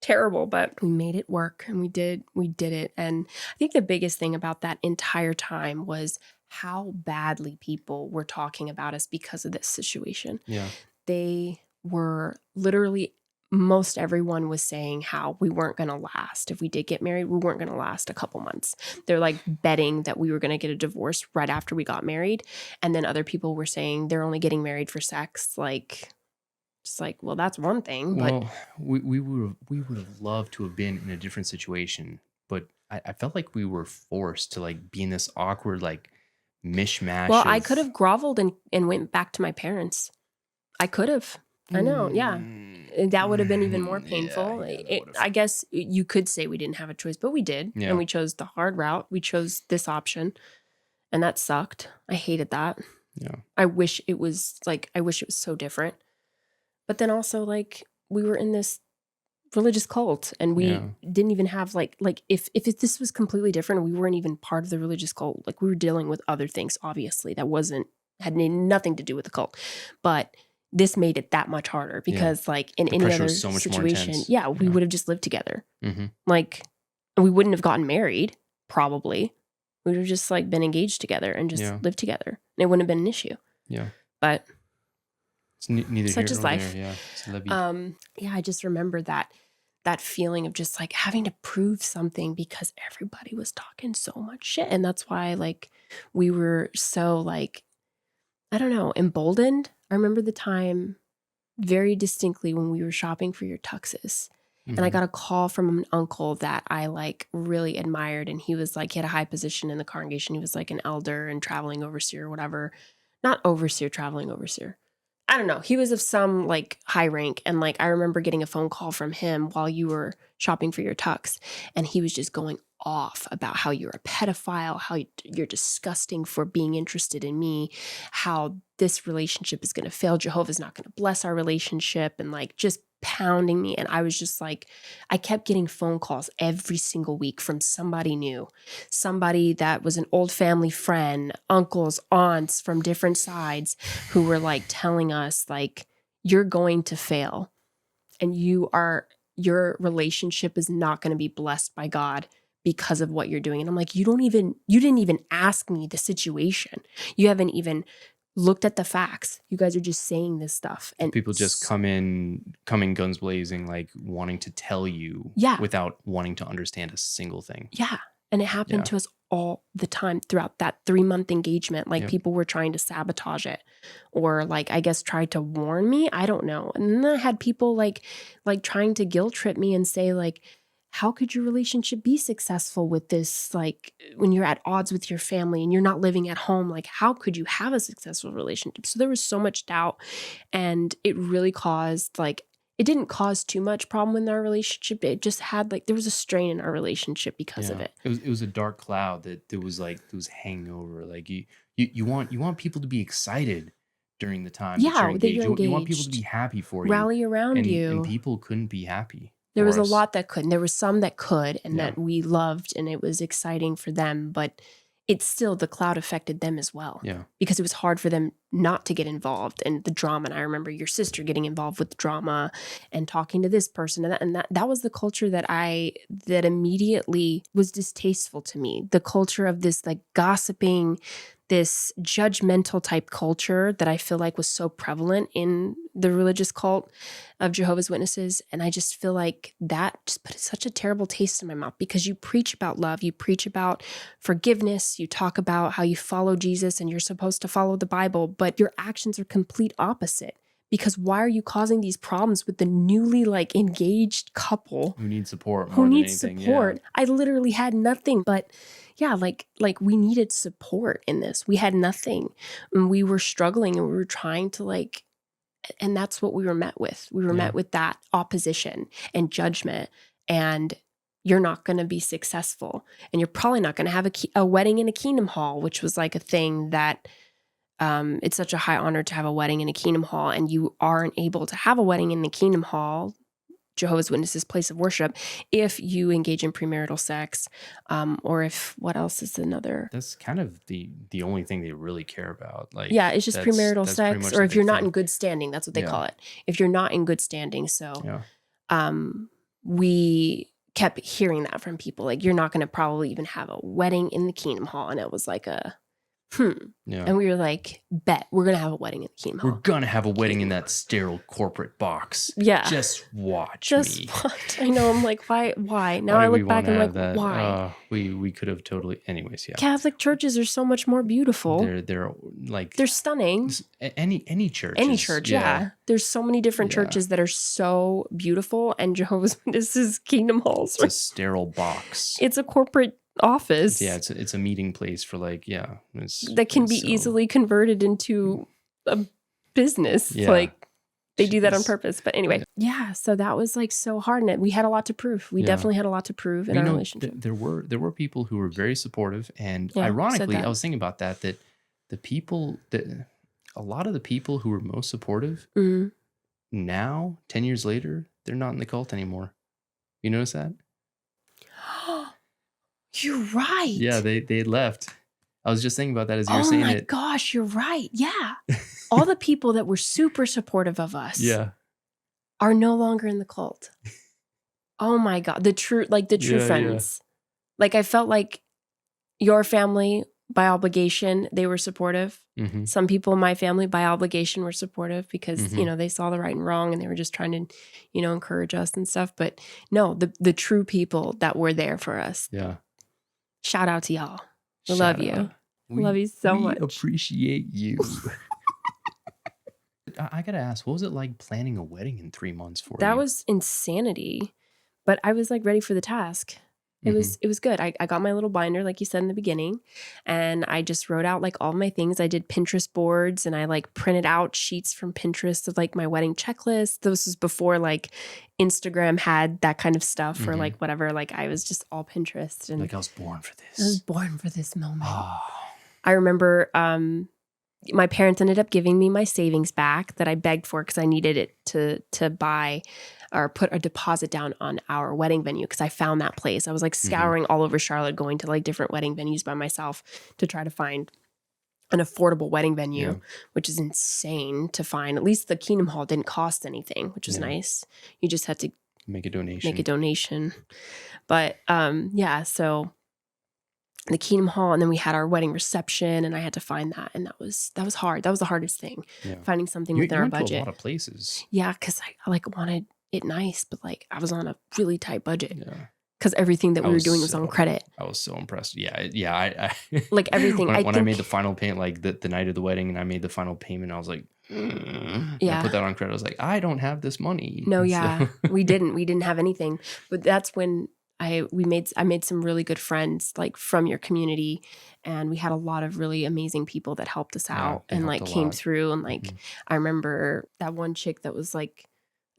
terrible, but we made it work, and we did it. And I think the biggest thing about that entire time was how badly people were talking about us because of this situation. Yeah. They were literally, most everyone was saying how we weren't going to last. If we did get married, we weren't going to last a couple months. They're like betting that we were going to get a divorce right after we got married. And then other people were saying they're only getting married for sex. Like, it's like, well, that's one thing. But Well, we would have loved to have been in a different situation, but I felt like we were forced to like be in this awkward like mishmash. well, I could have groveled and went back to my parents. I could have. I know, yeah. That would have been even more painful. I guess you could say we didn't have a choice, but we did. Yeah. And we chose the hard route. We chose this option. And that sucked. I hated that. Yeah. I wish it was so different. But then also, like, we were in this religious cult, and we didn't even have like if this was completely different, we weren't even part of the religious cult. Like, we were dealing with other things, obviously, that had nothing to do with the cult. But this made it that much harder because, like, in any other situation, we would have just lived together. Like, we wouldn't have gotten married, probably. We would have just like been engaged together and just lived together. And it wouldn't have been an issue. Yeah. But it's neither such here is nor life. There. I just remember that feeling of just like having to prove something because everybody was talking so much shit. And that's why, like, we were so, like, I don't know, emboldened. I remember the time very distinctly when we were shopping for your tuxes. And I got a call from an uncle that I like really admired. And he was like, he had a high position in the congregation. He was like an elder and traveling overseer or whatever. Not overseer, traveling overseer. I don't know. He was of some like high rank. And like, I remember getting a phone call from him while you were shopping for your tux. And he was just going off about how you're a pedophile, how you're disgusting for being interested in me, how this relationship is going to fail. Jehovah's not going to bless our relationship, and like just pounding me. And I was just like, I kept getting phone calls every single week from somebody new, somebody that was an old family friend, uncles, aunts from different sides who were like telling us like, you're going to fail and your relationship is not going to be blessed by God because of what you're doing. And I'm like, you didn't even ask me the situation. You haven't even looked at the facts. You guys are just saying this stuff. And people just come in guns blazing, like wanting to tell you without wanting to understand a single thing. Yeah. And it happened to us all the time throughout that 3-month engagement. Like people were trying to sabotage it or like, I guess, tried to warn me. I don't know. And then I had people like trying to guilt trip me and say like, how could your relationship be successful with this? Like when you're at odds with your family and you're not living at home, like how could you have a successful relationship? So there was so much doubt, and it really caused like, it didn't cause too much problem in our relationship. It just had like, there was a strain in our relationship because of it. It was a dark cloud that there was hanging over. Like you want people to be excited during the time that you're engaged. You want people to be happy for you. Rally around you. And people couldn't be happy. There was a lot that couldn't. There was some that could and that we loved, and it was exciting for them, but it's still, the cloud affected them as well. Yeah. Because it was hard for them not to get involved in the drama. And I remember your sister getting involved with the drama and talking to this person, and that was the culture that immediately was distasteful to me. The culture of this like gossiping, this judgmental type culture that I feel like was so prevalent in the religious cult of Jehovah's Witnesses. And I just feel like that just put such a terrible taste in my mouth, because you preach about love, you preach about forgiveness, you talk about how you follow Jesus and you're supposed to follow the Bible, but your actions are complete opposite. Because why are you causing these problems with the newly like engaged couple who need support? Support. Yeah. I literally had nothing, but like we needed support in this. We had nothing, and we were struggling, and we were trying to like And that's what we were met with. We were met with that opposition and judgment, and you're not going to be successful, and you're probably not going to have a wedding in a kingdom hall, which was like a thing that it's such a high honor to have a wedding in a kingdom hall, and you aren't able to have a wedding in the kingdom hall, Jehovah's Witnesses' place of worship, if you engage in premarital sex, or if, what else is another? That's kind of the only thing they really care about. Like, yeah, it's just premarital sex, or if you're not in good standing, that's what they call it. If you're not in good standing. So we kept hearing that from people, like, you're not going to probably even have a wedding in the kingdom hall. And it was like and we were like, bet we're going to have a wedding in the kingdom hall. We're going to have a wedding in that sterile corporate box. Yeah. Just watch me. I know. I'm like, why? Now I look back and I'm like, why? We could have totally, anyways. Yeah. Catholic churches are so much more beautiful. They're like, they're stunning. Any church. Any church. Yeah. There's so many different churches that are so beautiful, and Jehovah's Witnesses kingdom halls. It's a sterile box. It's a corporate office. Yeah, it's a meeting place for like, that can be easily converted into a business. Yeah. Like, they do that on purpose. But anyway, so that was like so hard, and we had a lot to prove. We definitely had a lot to prove in our relationship. There were people who were very supportive, and ironically, I was thinking about that a lot of the people who were most supportive now, 10 years later, they're not in the cult anymore. You notice that? You're right. Yeah, they left. I was just thinking about that as you were saying it. Oh my gosh, you're right. Yeah. All the people that were super supportive of us are no longer in the cult. Oh my God. The true friends. Yeah. Like, I felt like your family, by obligation, they were supportive. Mm-hmm. Some people in my family, by obligation, were supportive because, they saw the right and wrong, and they were just trying to, encourage us and stuff. But no, the true people that were there for us. Yeah. Shout out to y'all. We love you. We love you so much. We appreciate you. I got to ask, what was it like planning a wedding in 3 months for you? That was insanity. But I was like ready for the task. It was good. I got my little binder, like you said in the beginning, and I just wrote out like all my things. I did Pinterest boards, and I like printed out sheets from Pinterest of like my wedding checklist. This was before like Instagram had that kind of stuff or like whatever. Like, I was just all Pinterest, and like, I was born for this. I was born for this moment. Oh. I remember my parents ended up giving me my savings back that I begged for because I needed it to buy or put a deposit down on our wedding venue, because I found that place. I was like scouring all over Charlotte, going to like different wedding venues by myself to try to find an affordable wedding venue, which is insane to find. At least the Kingdom Hall didn't cost anything, which was nice. You just had to make a donation. But so the Kingdom Hall, and then we had our wedding reception, and I had to find that, and that was hard. That was the hardest thing, finding something within our budget. You went to a lot of places. Yeah, because I like wanted it nice, but like I was on a really tight budget. Yeah. Because everything that we were doing was on credit. I was so impressed. Yeah. I like everything. When I made the final payment, like the night of the wedding, and I made the final payment, I was like, I put that on credit. I was like, I don't have this money. No, we didn't have anything. But that's when I made some really good friends like from your community, and we had a lot of really amazing people that helped us out and like came through. And like I remember that one chick that was like,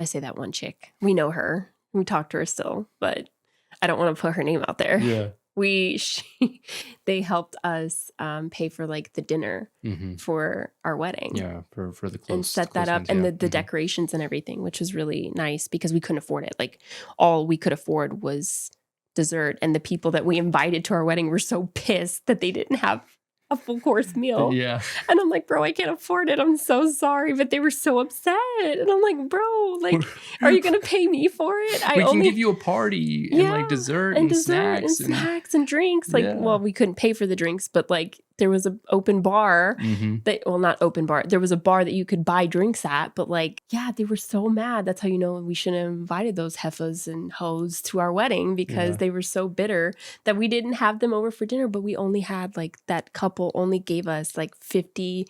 I say that one chick, we know her, we talk to her still, but I don't want to put her name out there. Yeah. They helped us pay for like the dinner for our wedding. Yeah, for the close, and set that up, and the decorations and everything, which was really nice because we couldn't afford it. Like, all we could afford was dessert, and the people that we invited to our wedding were so pissed that they didn't have a full course meal. Yeah. And I'm like, bro, I can't afford it. I'm so sorry. But they were so upset. And I'm like, bro, like, are you going to pay me for it? We can give you a party and like dessert and snacks and drinks. Like, well, we couldn't pay for the drinks, but like there was an open bar not open bar. There was a bar that you could buy drinks at, but like, they were so mad. That's how you know we shouldn't have invited those heifers and hoes to our wedding, because they were so bitter that we didn't have them over for dinner, but we only had like that couple only gave us like 50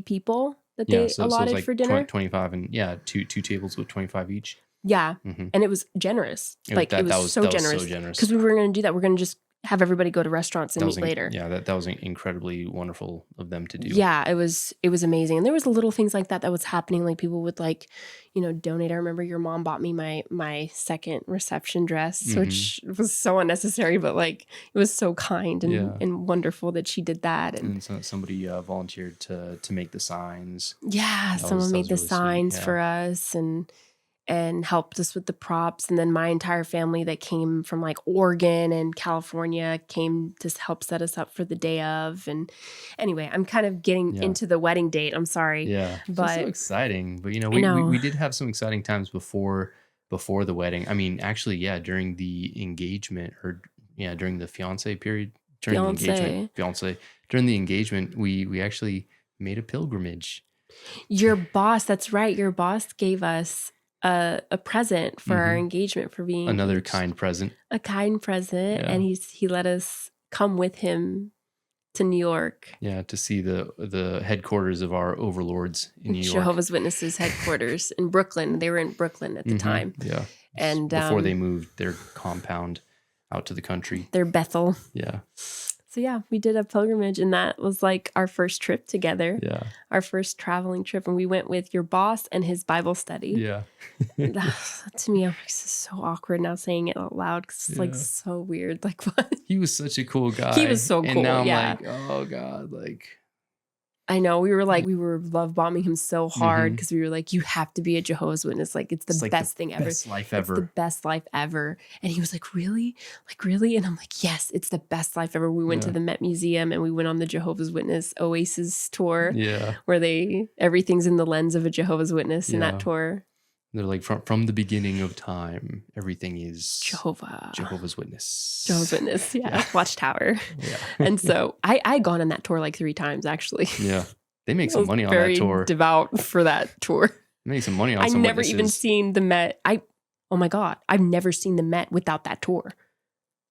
people that they allotted like for dinner. 25 and two tables with 25 each. Yeah. And it was generous. It was so generous. Because we were going to do that. We're going to just have everybody go to restaurants and meet later. Yeah, that was incredibly wonderful of them to do. Yeah, it was amazing. And there was little things like that was happening. Like people would like, donate. I remember your mom bought me my second reception dress, which was so unnecessary, but like it was so kind and wonderful that she did that. And so somebody volunteered to make the signs. Yeah, someone made the really signs for us and helped us with the props. And then my entire family that came from like Oregon and California came to help set us up for the day of. And anyway, I'm kind of getting into the wedding date. I'm sorry. Yeah. But so exciting. But we did have some exciting times before the wedding. I mean, actually, during the engagement during the fiance period, during the engagement, we actually made a pilgrimage. Your boss, that's right. Your boss gave us a present for our engagement, for being another kind present. A kind present, and he let us come with him to New York. Yeah, to see the headquarters of our overlords in New York. Jehovah's Witnesses headquarters in Brooklyn. They were in Brooklyn at the time. Yeah, and before they moved their compound out to the country. Their Bethel. Yeah. So yeah, we did a pilgrimage, and that was like our first trip together. Yeah. Our first traveling trip, and we went with your boss and his Bible study. Yeah. To me, I'm like, this is so awkward now saying it out loud because it's like so weird. Like what? He was such a cool guy. He was so cool. And now I'm like, oh God, like. I know. We were love bombing him so hard because we were like, you have to be a Jehovah's Witness. Like, it's the best thing ever. Best life ever. It's the best life ever. And he was like, really? Like, really? And I'm like, yes, it's the best life ever. We went to the Met Museum and we went on the Jehovah's Witness Oasis tour. Yeah. Where everything's in the lens of a Jehovah's Witness in that tour. They're like, from the beginning of time, everything is Jehovah's Witness. Jehovah's Witness, Watchtower. Yeah. And so I gone on that tour like 3 times, actually. Yeah. They make some money on that tour. Very devout for that tour. They make some money on some never even seen the Met. Oh my God, I've never seen the Met without that tour.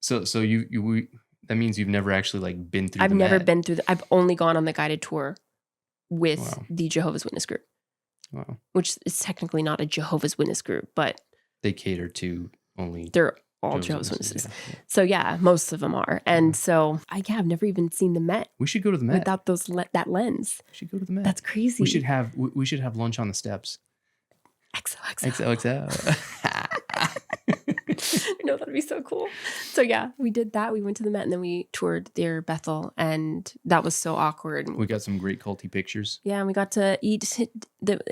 So that means you've never actually like been through I've never been through I've only gone on the guided tour with the Jehovah's Witness group. Wow. Which is technically not a Jehovah's Witness group, but they cater to only. They're all Jehovah's Witnesses. Yeah. So yeah, most of them are. And so I've never even seen the Met. We should go to the Met without that lens. We should go to the Met. That's crazy. We should have lunch on the steps. XOXO. No, that'd be so cool. So yeah, we did that. We went to the Met and then we toured their Bethel, and that was so awkward. We got some great culty pictures. Yeah, and we got to eat.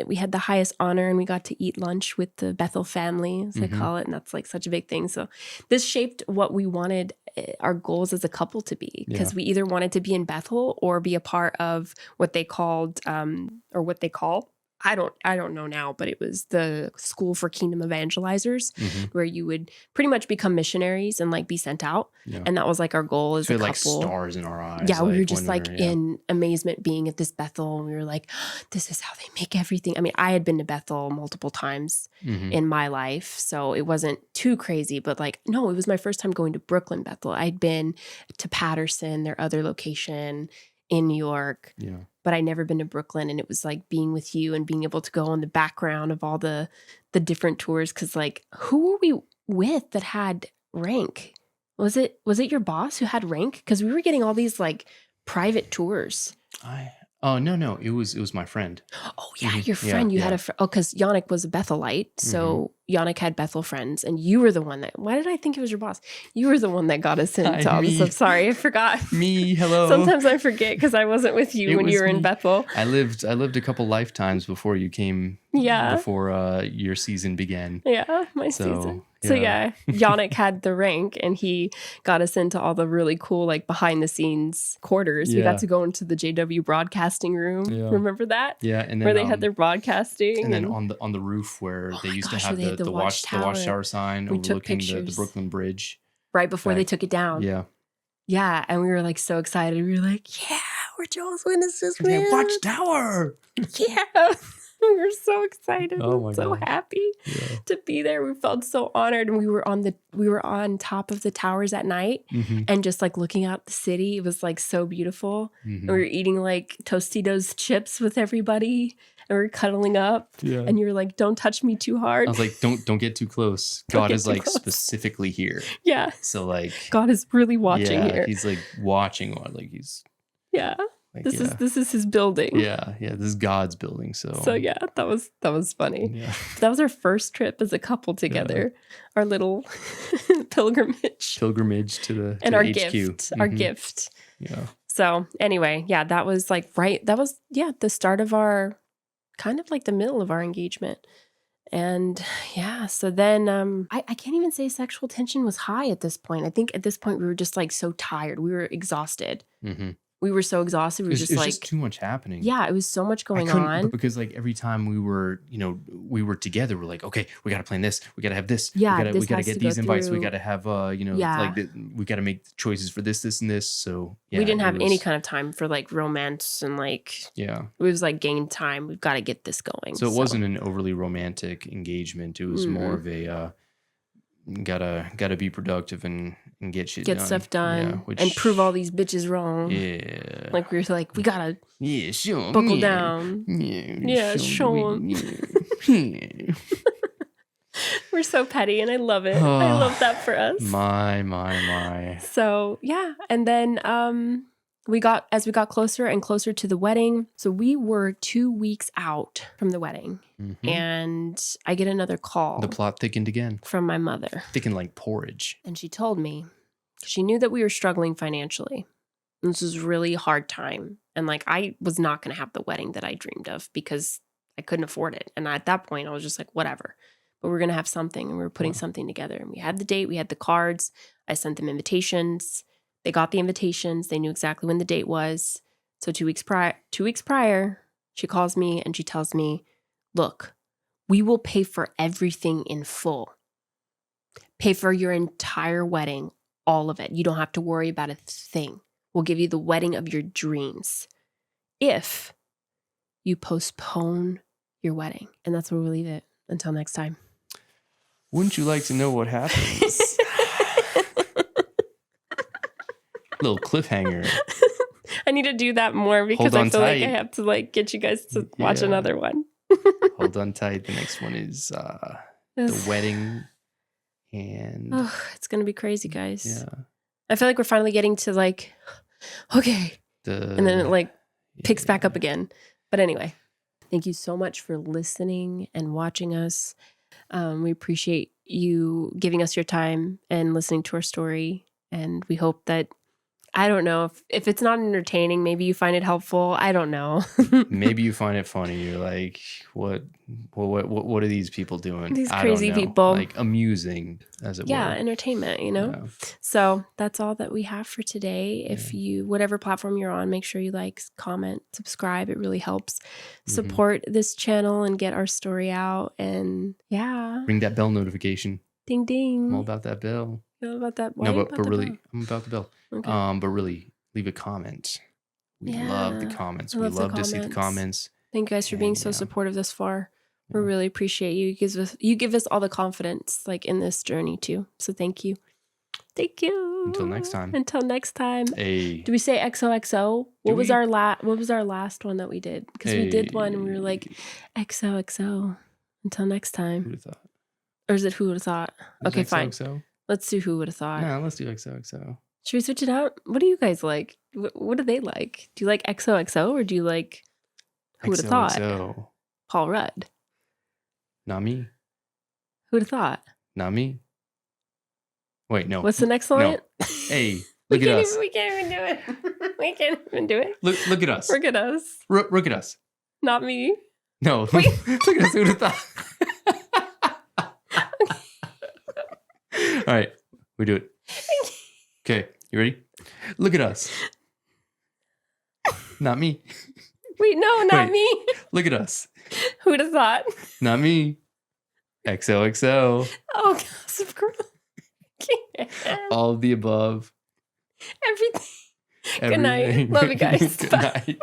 We had the highest honor, and we got to eat lunch with the Bethel family, as I call it, and that's like such a big thing. So this shaped what we wanted our goals as a couple to be, because we either wanted to be in Bethel or be a part of what they called, or what they call. I don't know now, but it was the School for Kingdom Evangelizers, where you would pretty much become missionaries and like be sent out. Yeah. And that was like our goal as a couple. Like stars in our eyes. Yeah, we were just in amazement being at this Bethel. And we were like, oh, this is how they make everything. I mean, I had been to Bethel multiple times in my life, so it wasn't too crazy. But like, no, it was my first time going to Brooklyn Bethel. I'd been to Patterson, their other location in New York. Yeah. But I'd never been to Brooklyn, and it was like being with you and being able to go on the background of all the different tours. Cause like, who were we with that had rank? Was it your boss who had rank? Cause we were getting all these like private tours. No, it was my friend. Oh yeah, your friend. You had a friend. Oh, because Yannick was a Bethelite, so Yannick had Bethel friends, and you were the one that. Why did I think it was your boss? You were the one that got us into all this stuff. Sorry, I forgot. Me, hello. Sometimes I forget because I wasn't with you when you were in Bethel. I lived a couple lifetimes before you came. Yeah. Before your season began. Yeah, my season. So yeah, Yannick had the rank, and he got us into all the really cool like behind the scenes quarters. Yeah. We got to go into the JW broadcasting room. Yeah. Remember that? Yeah, and then where they had their broadcasting, and then on the roof where they used to have the watchtower sign overlooking the Brooklyn Bridge. Right before they took it down. Yeah. Yeah, and we were like so excited. We were like, yeah, we're Jehovah's Witnesses, man. Watchtower. Yeah. We were so excited, so happy to be there. We felt so honored, and we were on top of the towers at night, and just like looking out the city. It was like so beautiful. And we were eating like Tostitos chips with everybody and we were cuddling up. Yeah. And you were like, don't touch me too hard. I was like, don't get too close. Don't God get is too like close. specifically here. Yeah. So like God is really watching here. He's like watching, like he's Yeah. like, This is his building. Yeah. This is God's building. So yeah, that was funny. Yeah. That was our first trip as a couple together. Our little pilgrimage to the and to our HQ. gift. Our gift. Yeah. So anyway, yeah, that was like the start of our kind of like the middle of our engagement. And yeah, so then I can't even say sexual tension was high at this point. I think at this point we were just like so tired. We were exhausted. Mm-hmm. We were so exhausted. We were It was just too much happening. Yeah, it was so much going on. But because like every time we were together, we're like, okay, we got to plan this. We got to have this. Yeah, we got to get these invites. through. We got to have, we got to make choices for this, and this. So yeah, we didn't have any kind of time for like romance and like, yeah, it was like game time. We've got to get this going. So it wasn't an overly romantic engagement. It was more of a, gotta be productive and get shit done. Get stuff done, yeah, and prove all these bitches wrong. Yeah. Like we were like, we gotta show buckle down. Yeah, show them. Yeah. We're so petty and I love it. I love that for us. My. So yeah. And then as we got closer and closer to the wedding. So we were 2 weeks out from the wedding. Mm-hmm. And I get another call. The plot thickened again. From my mother. Thickened like porridge. And she told me, she knew that we were struggling financially. This was a really hard time. And like I was not going to have the wedding that I dreamed of because I couldn't afford it. And at that point I was just like, whatever. But we're going to have something, and we were putting something together. And we had the date, we had the cards. I sent them invitations. They got the invitations. They knew exactly when the date was. So 2 weeks prior, she calls me and she tells me, look, we will pay for everything in full. Pay for your entire wedding, all of it. You don't have to worry about a thing. We'll give you the wedding of your dreams if you postpone your wedding. And that's where we'll leave it until next time. Wouldn't you like to know what happens? Little cliffhanger. I need to do that more because I feel like I have to like get you guys to watch another one. Hold on tight. The next one is the wedding, and it's gonna be crazy, guys. Yeah, I feel like we're finally getting to like, okay, and then it like picks back up again. But anyway, thank you so much for listening and watching us. We appreciate you giving us your time and listening to our story, and we hope that, I don't know, if it's not entertaining, maybe you find it helpful. I don't know. Maybe you find it funny. You're like, what are these people doing? These crazy people. Like amusing, as it were. Yeah, entertainment, Yeah. So that's all that we have for today. If you, whatever platform you're on, make sure you like, comment, subscribe. It really helps support this channel and get our story out. And yeah. Ring that bell notification. Ding, ding. I'm all about that bell. You're about that. Why No, but really, I'm about the bell. Okay. But really, leave a comment. We love the comments. We love to see the comments. Thank you guys for being so supportive this far. We really appreciate you. You give us all the confidence like in this journey too. So thank you. Thank you. Until next time. Hey. Do we say XOXO? What was our last one that we did? Because we did one and we were like XOXO. Until next time. Who would have thought? Or is it who would have thought? Okay, fine. XOXO? Let's do who would have thought. No, let's do XOXO. Should we switch it out? What do you guys like? What do they like? Do you like XOXO or do you like who would have thought? Paul Rudd. Not me. Who would have thought? Not me. Wait, no. What's the next line? No. Hey, look at us. We can't even do it. We can't even do it. Look at us. Look at us. Look at us. Not me. No. Look at us. Who would have thought? All right, we do it. Okay, you ready? Look at us. Not me. Wait, no, not me. Look at us. Who'd have thought? Not me. XOXO. Oh, gossip girl. All of the above. Everything. Good night. Love you guys. Good night.